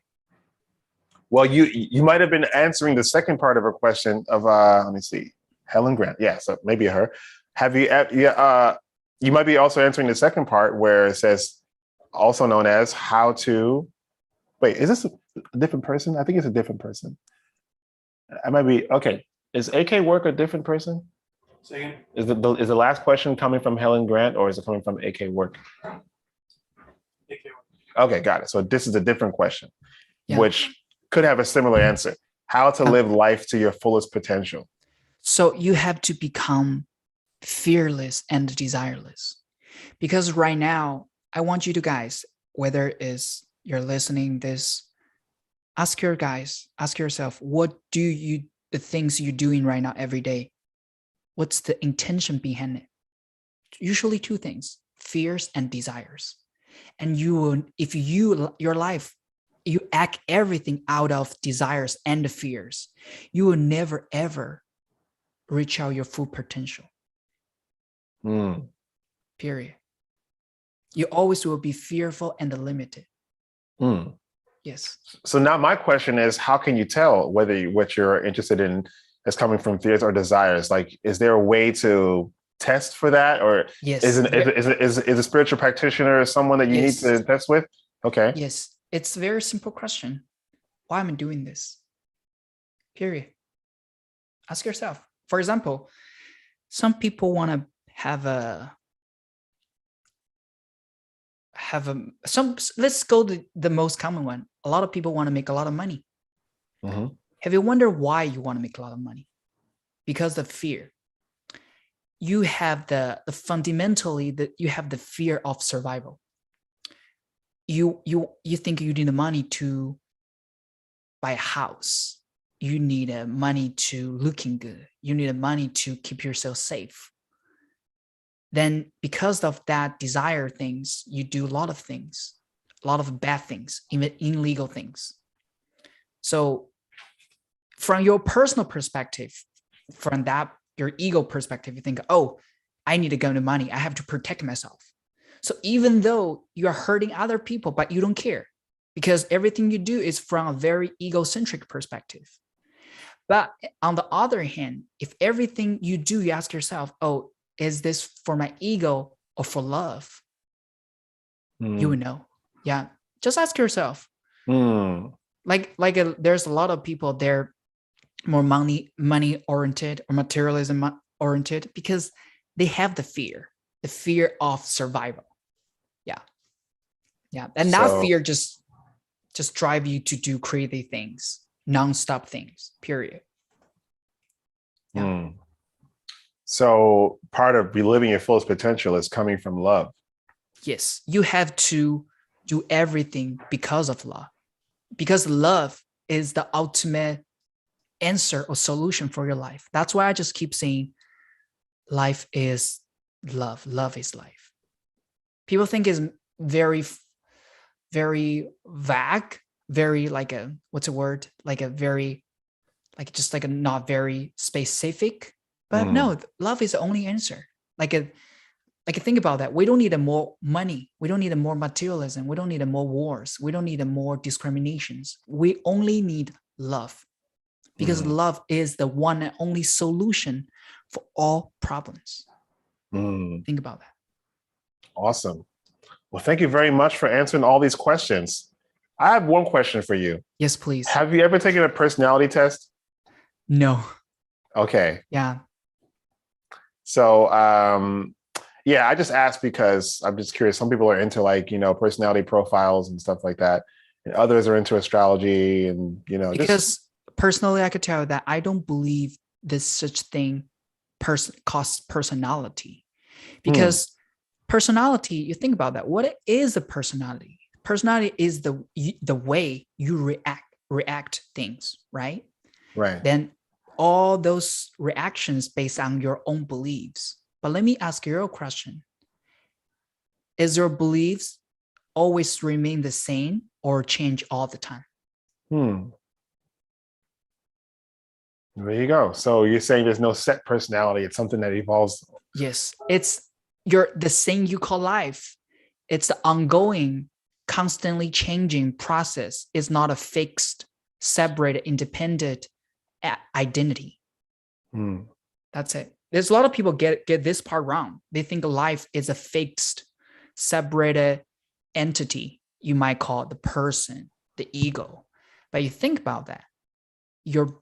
Well, you might have been answering the second part of her question of let me see, Helen Grant. Yeah, so maybe her. Have you? You might be also answering the second part where it says, also known as how to. Wait, is this a different person? I think it's a different person. I might be okay. Is AK Work a different person? Second. Is the last question coming from Helen Grant or is it coming from AK Work? Okay, got it. So this is a different question, which could have a similar answer. How to live life to your fullest potential. So you have to become fearless and desireless. Because right now, I want you to guys, whether it's you're listening this, ask yourself, what the things you're doing right now every day? What's the intention behind it? Usually two things, fears and desires. And you will, if your life, you act everything out of desires and fears, you will never, ever reach out your full potential. Period. You always will be fearful and limited. Yes. So now my question is, how can you tell whether what you're interested in is coming from fears or desires? Like, is there a way to test for that? Or is a spiritual practitioner someone that you need to test with? Okay. Yes. It's a very simple question. Why am I doing this? Period. Ask yourself. For example, some people want to let's go to the most common one. A lot of people want to make a lot of money. Have you wondered why you want to make a lot of money? Because of fear. you have the fundamentally that you have the fear of survival. You think you need the money to buy a house. You need money to looking good. You need money to keep yourself safe. Then because of that desire things, you do a lot of things, a lot of bad things, even illegal things. So from your personal perspective, from that, your ego perspective, you think, oh, I need to go to money. I have to protect myself. So even though you're hurting other people, but you don't care because everything you do is from a very egocentric perspective. But on the other hand, if everything you do, you ask yourself, oh, is this for my ego or for love? You would know. Yeah. Just ask yourself. There's a lot of people, they're more money oriented or materialism oriented because they have the fear of survival. Yeah. And that fear just drive you to do crazy things, nonstop things, period. Yeah. So part of reliving your fullest potential is coming from love. Yes, you have to do everything because of love, because love is the ultimate answer or solution for your life. That's why I just keep saying life is love. Love is life. People think is very, very vague, very like a, what's a word? Like a very, like just like a not very specific. But no, love is the only answer. Like think about that. We don't need more money. We don't need more materialism. We don't need more wars. We don't need more discriminations. We only need love, because love is the one and only solution for all problems. Think about that. Awesome. Well, thank you very much for answering all these questions. I have one question for you. Yes, please. Have you ever taken a personality test? No. Okay. Yeah. So, yeah, I just asked because I'm just curious. Some people are into personality profiles and stuff like that. And others are into astrology and, because personally, I could tell that I don't believe there's such thing costs personality, because personality, you think about that. What is a personality? Personality is the way you react things, right? Right. Then all those reactions based on your own beliefs. But let me ask you a question. Is your beliefs always remain the same or change all the time? There you go. So you're saying there's no set personality. It's something that evolves. Yes. It's the thing you call life. It's the ongoing, constantly changing process. It's not a fixed, separated, independent identity. That's it. There's a lot of people get this part wrong. They think life is a fixed, separated entity. You might call it the person, the ego. But you think about that. Your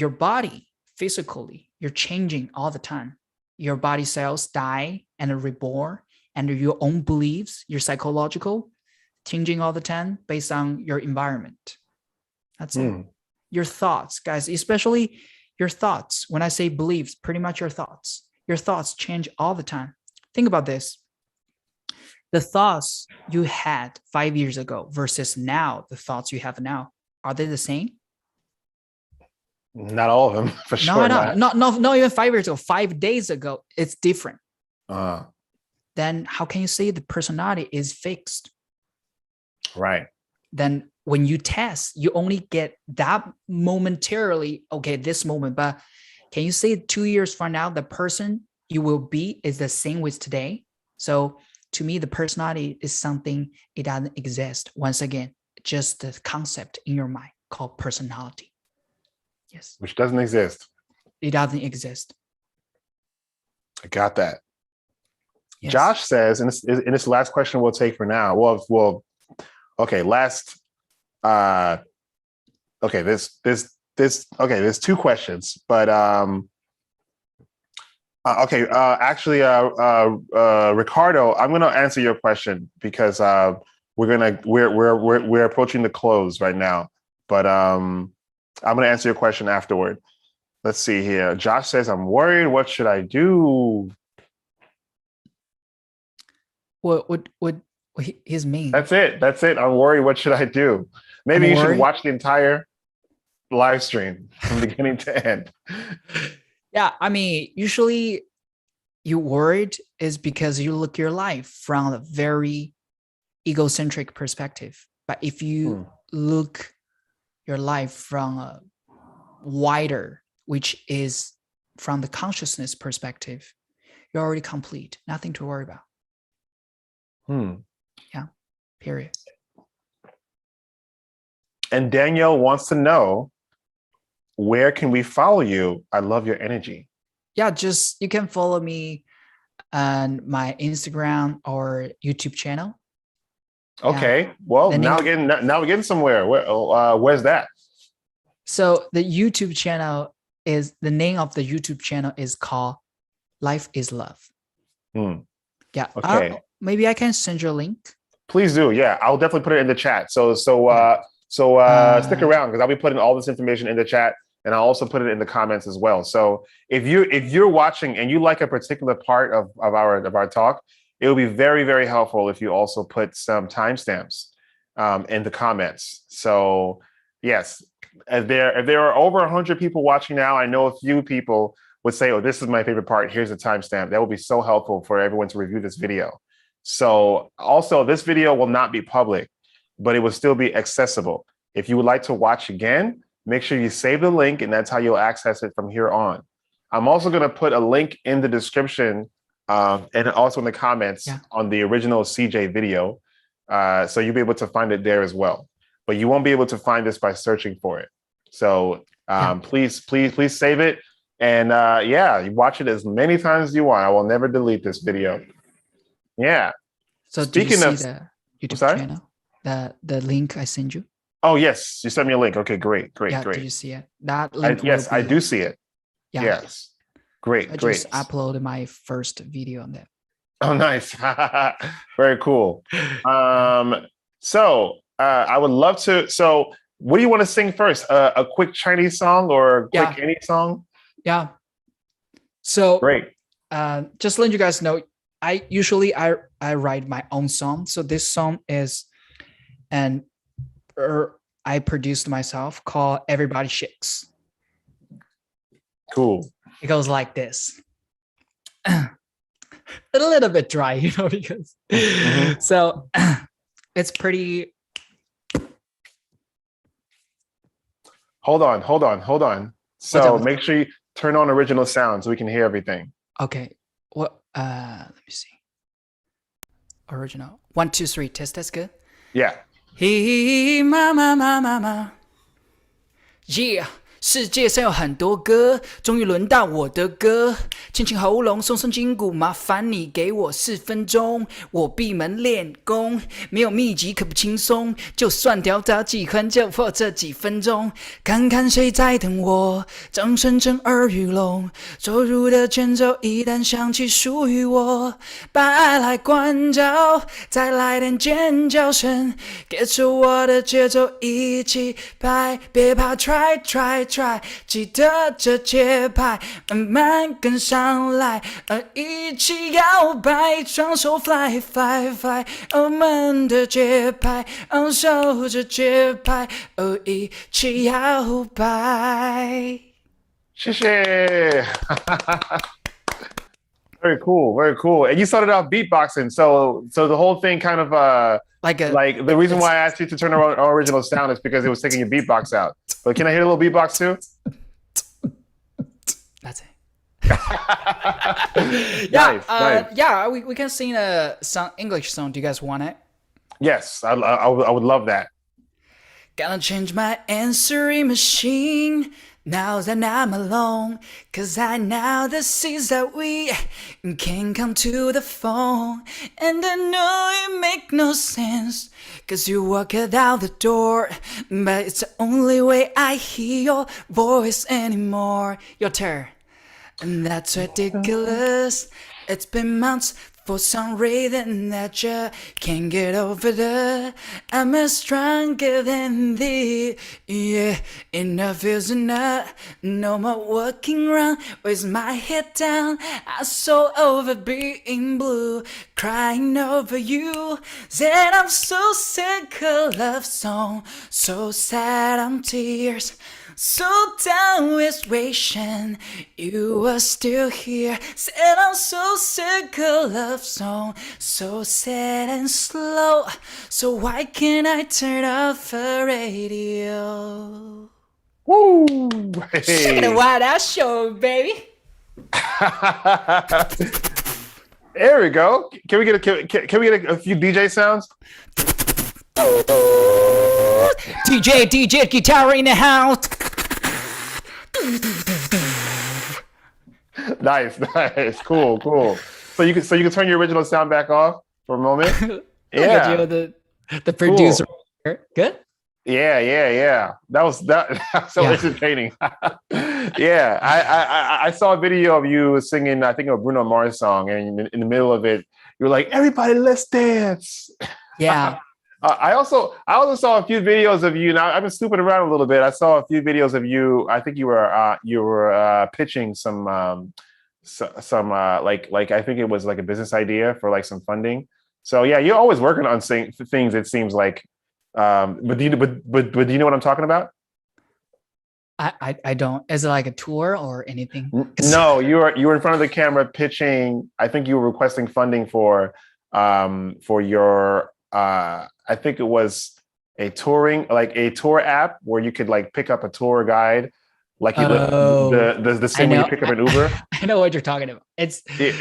body, physically, you're changing all the time. Your body cells die and are reborn, and your own beliefs, your psychological, changing all the time based on your environment. That's it. Your thoughts, guys, especially your thoughts. When I say beliefs, pretty much your thoughts. Your thoughts change all the time. Think about this. The thoughts you had 5 years ago versus now, the thoughts you have now, are they the same? Not all of them, for sure. Not even 5 years ago. 5 days ago, it's different. Then how can you say the personality is fixed? Right. Then when you test, you only get that momentarily, okay, this moment. But can you say 2 years from now, the person you will be is the same with today? So to me, the personality is something, it doesn't exist. Once again, just the concept in your mind called personality. Yes. Which doesn't exist. It doesn't exist. I got that. Yes. Josh says, and this last question we'll take for now. Well, okay, okay, there's two questions, but actually, Ricardo, I'm going to answer your question because we're approaching the close right now, but I'm going to answer your question afterward. Let's see here. Josh says, I'm worried. What should I do? What his mean? That's it. I'm worried. What should I do? Maybe you should watch the entire live stream from beginning to end. Yeah, I mean, usually you worried is because you look your life from a very egocentric perspective. But if you look your life from a wider, which is from the consciousness perspective, you're already complete. Nothing to worry about. Yeah, period. And Danielle wants to know, where can we follow you? I love your energy. Yeah, just you can follow me on my Instagram or YouTube channel. Okay. Yeah. Well, now we're getting somewhere. Where's that? So the YouTube channel is, the name of the YouTube channel is called Life is Love. Yeah. Okay. Maybe I can send you a link. Please do. Yeah, I'll definitely put it in the chat. So stick around, because I'll be putting all this information in the chat, and I'll also put it in the comments as well. So if you're watching and you like a particular part of our talk, it will be very, very helpful if you also put some timestamps in the comments. So yes, if there are over 100 people watching now, I know a few people would say, "Oh, this is my favorite part. Here's a timestamp." That will be so helpful for everyone to review this video. So also, this video will not be public, but it will still be accessible. If you would like to watch again, make sure you save the link, and that's how you'll access it from here on. I'm also going to put a link in the description and also in the comments on the original CJ video. So you'll be able to find it there as well. But you won't be able to find this by searching for it. So please save it. And you watch it as many times as you want. I will never delete this video. Yeah. So speaking of the YouTube channel, the link I sent you. Oh yes, you sent me a link. Okay, great. Did you see it? That link. Yes, I do see it. Yeah. Yes. Great. I just uploaded my first video on that. Oh, nice. Very cool. So I would love to. So what do you want to sing first? A quick Chinese song or a quick any song? Yeah. So great. Just to let you guys know, I usually write my own song. So this song is, I produced myself, called Everybody Shakes. Cool. It goes like this. A little bit dry, because so it's pretty. Hold on. So make sure you turn on original sound so we can hear everything. Okay. What? Let me see. Original. 1, 2, 3. Test. That's good. Yeah. Hey, mama. Yeah. 世界上有很多歌，终于轮到我的歌。清清喉咙，松松筋骨，麻烦你给我4分钟，我闭门练功。没有秘籍可不轻松，就算掉到几分，就破这几分钟。看看谁在等我，掌声震耳欲聋。走入的前奏一旦响起，属于我。把爱来关照，再来点尖叫声，跟着我的节奏一起拍，别怕 try。记得这节拍，慢慢跟上来，一起摇摆，双手 fly，我们的节拍，守着节拍，一起摇摆。谢谢。Very cool. And you started out beatboxing, so the whole thing kind of like the reason why I asked you to turn on original sound is because it was taking your beatbox out. But can I hear a little beatbox too? That's it. Nice. Yeah, we can sing a song, English song. Do you guys want it? Yes, I would love that. Gonna change my answering machine now that I'm alone, 'cause I know the seas that we can come to the phone. And I know it make no sense, 'cause you walk it out the door, but it's the only way I hear your voice anymore. Your turn. And that's ridiculous. It's been months For some reason that you can't get over the, I'm stronger than thee. Yeah, enough is enough. No more walking around with my head down. I'm so over being blue, crying over you. Said I'm so sick of love song, so sad I'm tears. So down with wishing you were still here. Said I'm so sick of love song, so sad and slow. So why can't I turn off the radio? Woo! Check Hey. it out, that show, baby. There we go. Can we get a few DJ sounds? DJ guitar in the house. Nice, cool. So you can turn your original sound back off for a moment. Yeah, the producer. Cool. Good. Yeah. That was so entertaining. Yeah, I saw a video of you singing, I think, a Bruno Mars song, and in the middle of it, you were like, "Everybody, let's dance." Yeah. I also saw a few videos of you. Now I've been snooping around a little bit. I saw a few videos of you. I think you were pitching some like I think it was like a business idea for like some funding. So yeah, you're always working on things. It seems like. But do you know what I'm talking about? I don't. Is it like a tour or anything? No, you were in front of the camera pitching. I think you were requesting funding for your I think it was a tour app where you could like pick up a tour guide, like you the same way you pick up an Uber. I know what you're talking about. It's for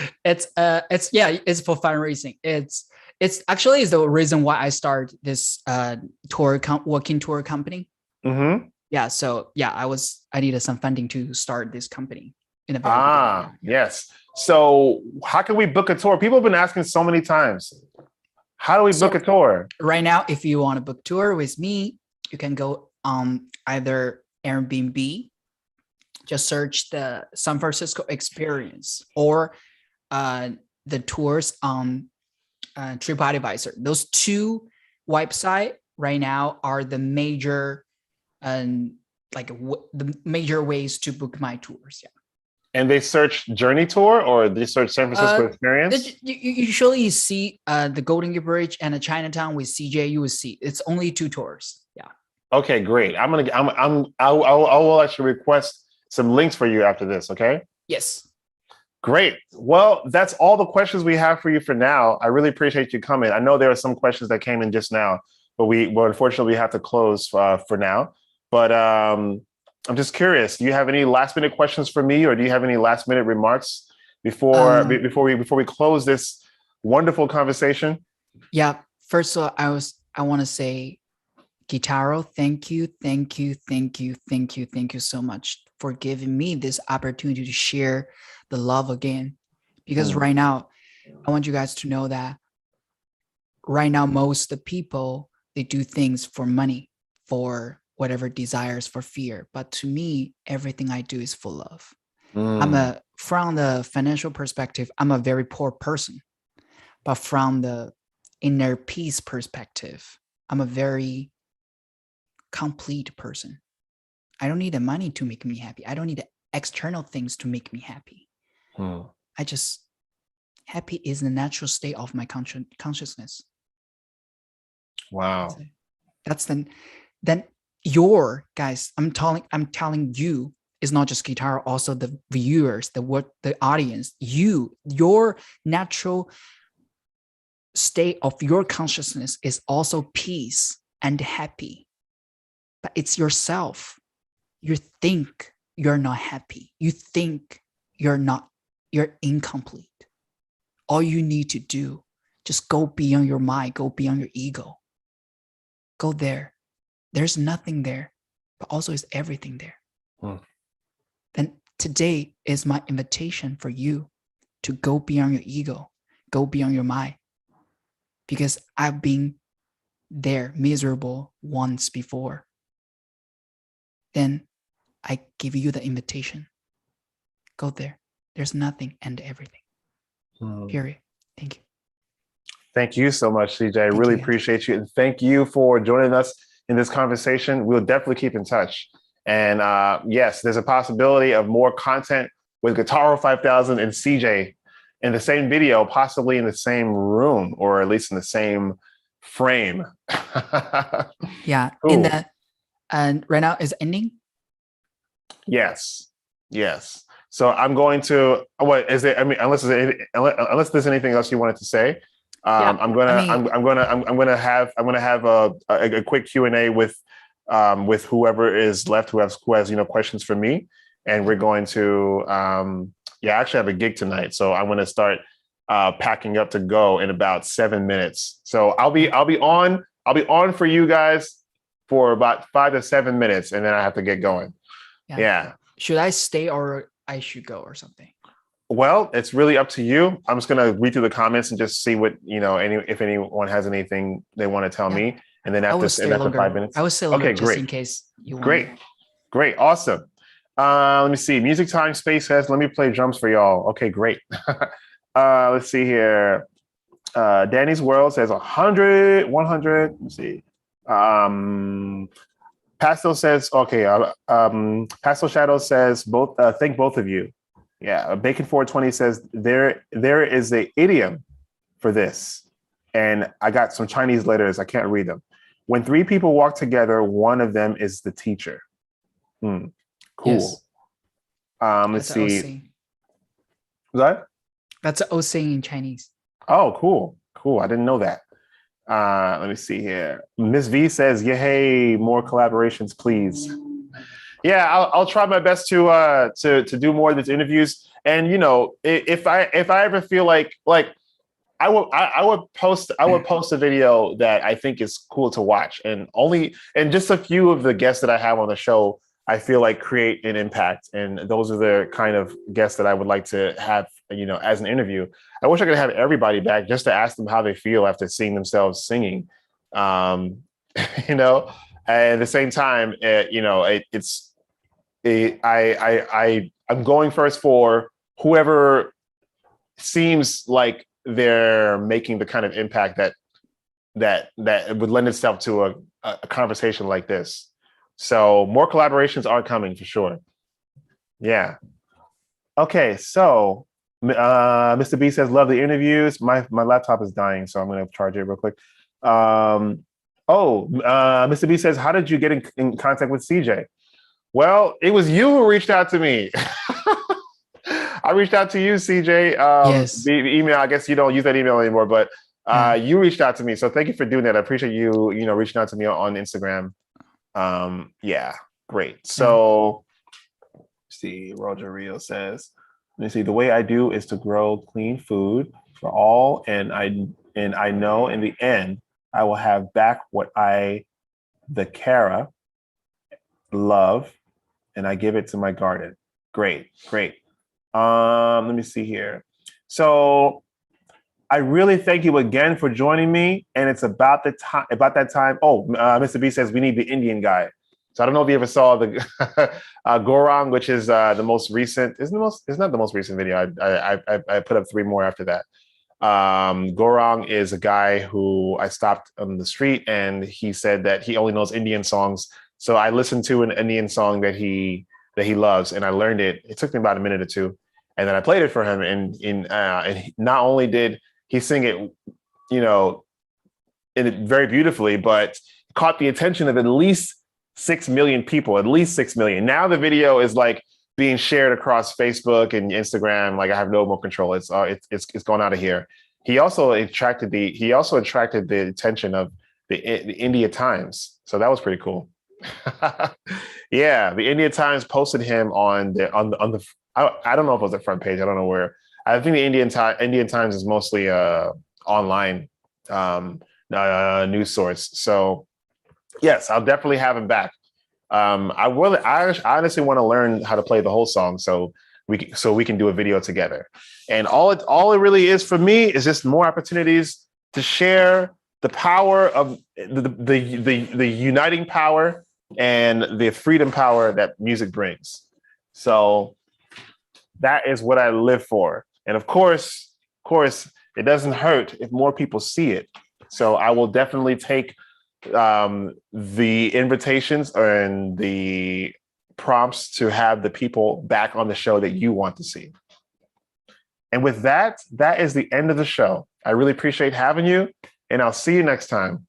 fundraising. It's actually is the reason why I started this walking tour company. Mm-hmm. Yeah. So yeah, I needed some funding to start this company in a very beginning. Yes. So how can we book a tour? People have been asking so many times. How do we book a tour? Right now, if you want to book tour with me, you can go either Airbnb, just search the San Francisco experience, or the tours on TripAdvisor. Those two websites right now are the major the major ways to book my tours. Yeah. And they search Journey Tour or they search San Francisco Experience? You usually see the Golden Gate Bridge and the Chinatown with CJ. You will see it's only two tours. Yeah. Okay, great. I will actually request some links for you after this. Okay. Yes. Great. Well, that's all the questions we have for you for now. I really appreciate you coming. I know there are some questions that came in just now, but unfortunately we have to close for now. But I'm just curious. Do you have any last minute questions for me, or do you have any last minute remarks before we close this wonderful conversation? Yeah. First of all, I want to say, Kitaro, thank you so much for giving me this opportunity to share the love again. Because right now, I want you guys to know that right now, most of the people, they do things for money, for whatever desires, for fear. But to me, everything I do is for love. From the financial perspective, I'm a very poor person. But from the inner peace perspective, I'm a very complete person. I don't need the money to make me happy. I don't need the external things to make me happy. Happy is the natural state of my consciousness. Wow. That's then your guys, I'm telling you, it's not just guitar, also the viewers, the audience, your natural state of your consciousness is also peace and happy. But it's yourself. You think you're not happy. You think you're incomplete. All you need to do, just go beyond your mind, go beyond your ego. Go there. There's nothing there, but also is everything there. Then today is my invitation for you to go beyond your ego, go beyond your mind. Because I've been there miserable once before. Then I give you the invitation. Go there. There's nothing and everything. Period. Thank you. Thank you so much, CJ. I really appreciate you. And thank you for joining us in this conversation. We'll definitely keep in touch. And yes, there's a possibility of more content with Guitarro 5000 and CJ in the same video, possibly in the same room, or at least in the same frame. Yeah. Cool. In the and right now is ending. Yes. So I'm going to. What is it? I mean, unless there's anything else you wanted to say, I'm gonna have a quick Q&A with whoever is left who has questions for me, and we're going to I actually have a gig tonight, so I'm going to start packing up to go in about 7 minutes. So I'll be on for you guys for about 5 to 7 minutes, and then I have to get going. Yeah. Should I stay or I should go or something? Well, it's really up to you. I'm just gonna read through the comments and just see what if anyone has anything they want to tell me, and then after 5 minutes, I will stay longer just in case you want. Great, awesome. Let me see. Music Time Space says, "Let me play drums for y'all." Okay, great. Let's see here. Danny's World says 100. Let me see. Pastel says, okay. Pastel Shadow says, both. Thank both of you. Yeah. Bacon 420 says there is a idiom for this, and I got some Chinese letters. I can't read them. When 3 people walk together, one of them is the teacher. Cool. Yes. Let's see. What? That's an saying in Chinese. Oh, cool. I didn't know that. Let me see here. Miss V says, "Yeah, hey, more collaborations, please." Yeah, I'll try my best to do more of these interviews. And if I ever feel like I would post a video that I think is cool to watch, and just a few of the guests that I have on the show, I feel like create an impact, and those are the kind of guests that I would like to have, as an interview. I wish I could have everybody back just to ask them how they feel after seeing themselves singing. At the same time, I'm going first for whoever seems like they're making the kind of impact that would lend itself to a conversation like this. So more collaborations are coming for sure. Yeah. Okay, so Mr. B says, "Love the interviews." My laptop is dying, so I'm going to charge it real quick. Mr. B says, "How did you get in contact with CJ?" Well, it was you who reached out to me. I reached out to you, CJ. Yes. The email, I guess you don't use that email anymore, but you reached out to me. So thank you for doing that. I appreciate you, reaching out to me on Instagram. Yeah, great. So see, Roger Rio says, let me see, "The way I do is to grow clean food for all, and I know in the end I will have back what the Cara love, and I give it to my garden." Great. Let me see here. So I really thank you again for joining me, and it's about that time. Oh, Mr. B says we need the Indian guy. So I don't know if you ever saw the Gorong, which is the most recent. It's not the most recent video. I put up 3 more after that. Gorong is a guy who I stopped on the street, and he said that he only knows Indian songs. So I listened to an Indian song that he loves, and I learned it. It took me about a minute or 2, and then I played it for him. And not only did he sing it, very beautifully, but caught the attention of at least 6 million people. At least 6 million. Now the video is like being shared across Facebook and Instagram. Like I have no more control. It's gone out of here. He also attracted the attention of the India Times. So that was pretty cool. Yeah, the India Times posted him on the I don't know if it was the front page. I don't know where. I think the Indian Times is mostly online news source. So yes, I'll definitely have him back. I honestly want to learn how to play the whole song so we can do a video together. And all it really is for me is just more opportunities to share the power of the uniting power and the freedom power that music brings. So that is what I live for. And of course, It doesn't hurt if more people see it. So I will definitely take the invitations and the prompts to have the people back on the show that you want to see. And with that, that is the end of the show. I really appreciate having you, and I'll see you next time.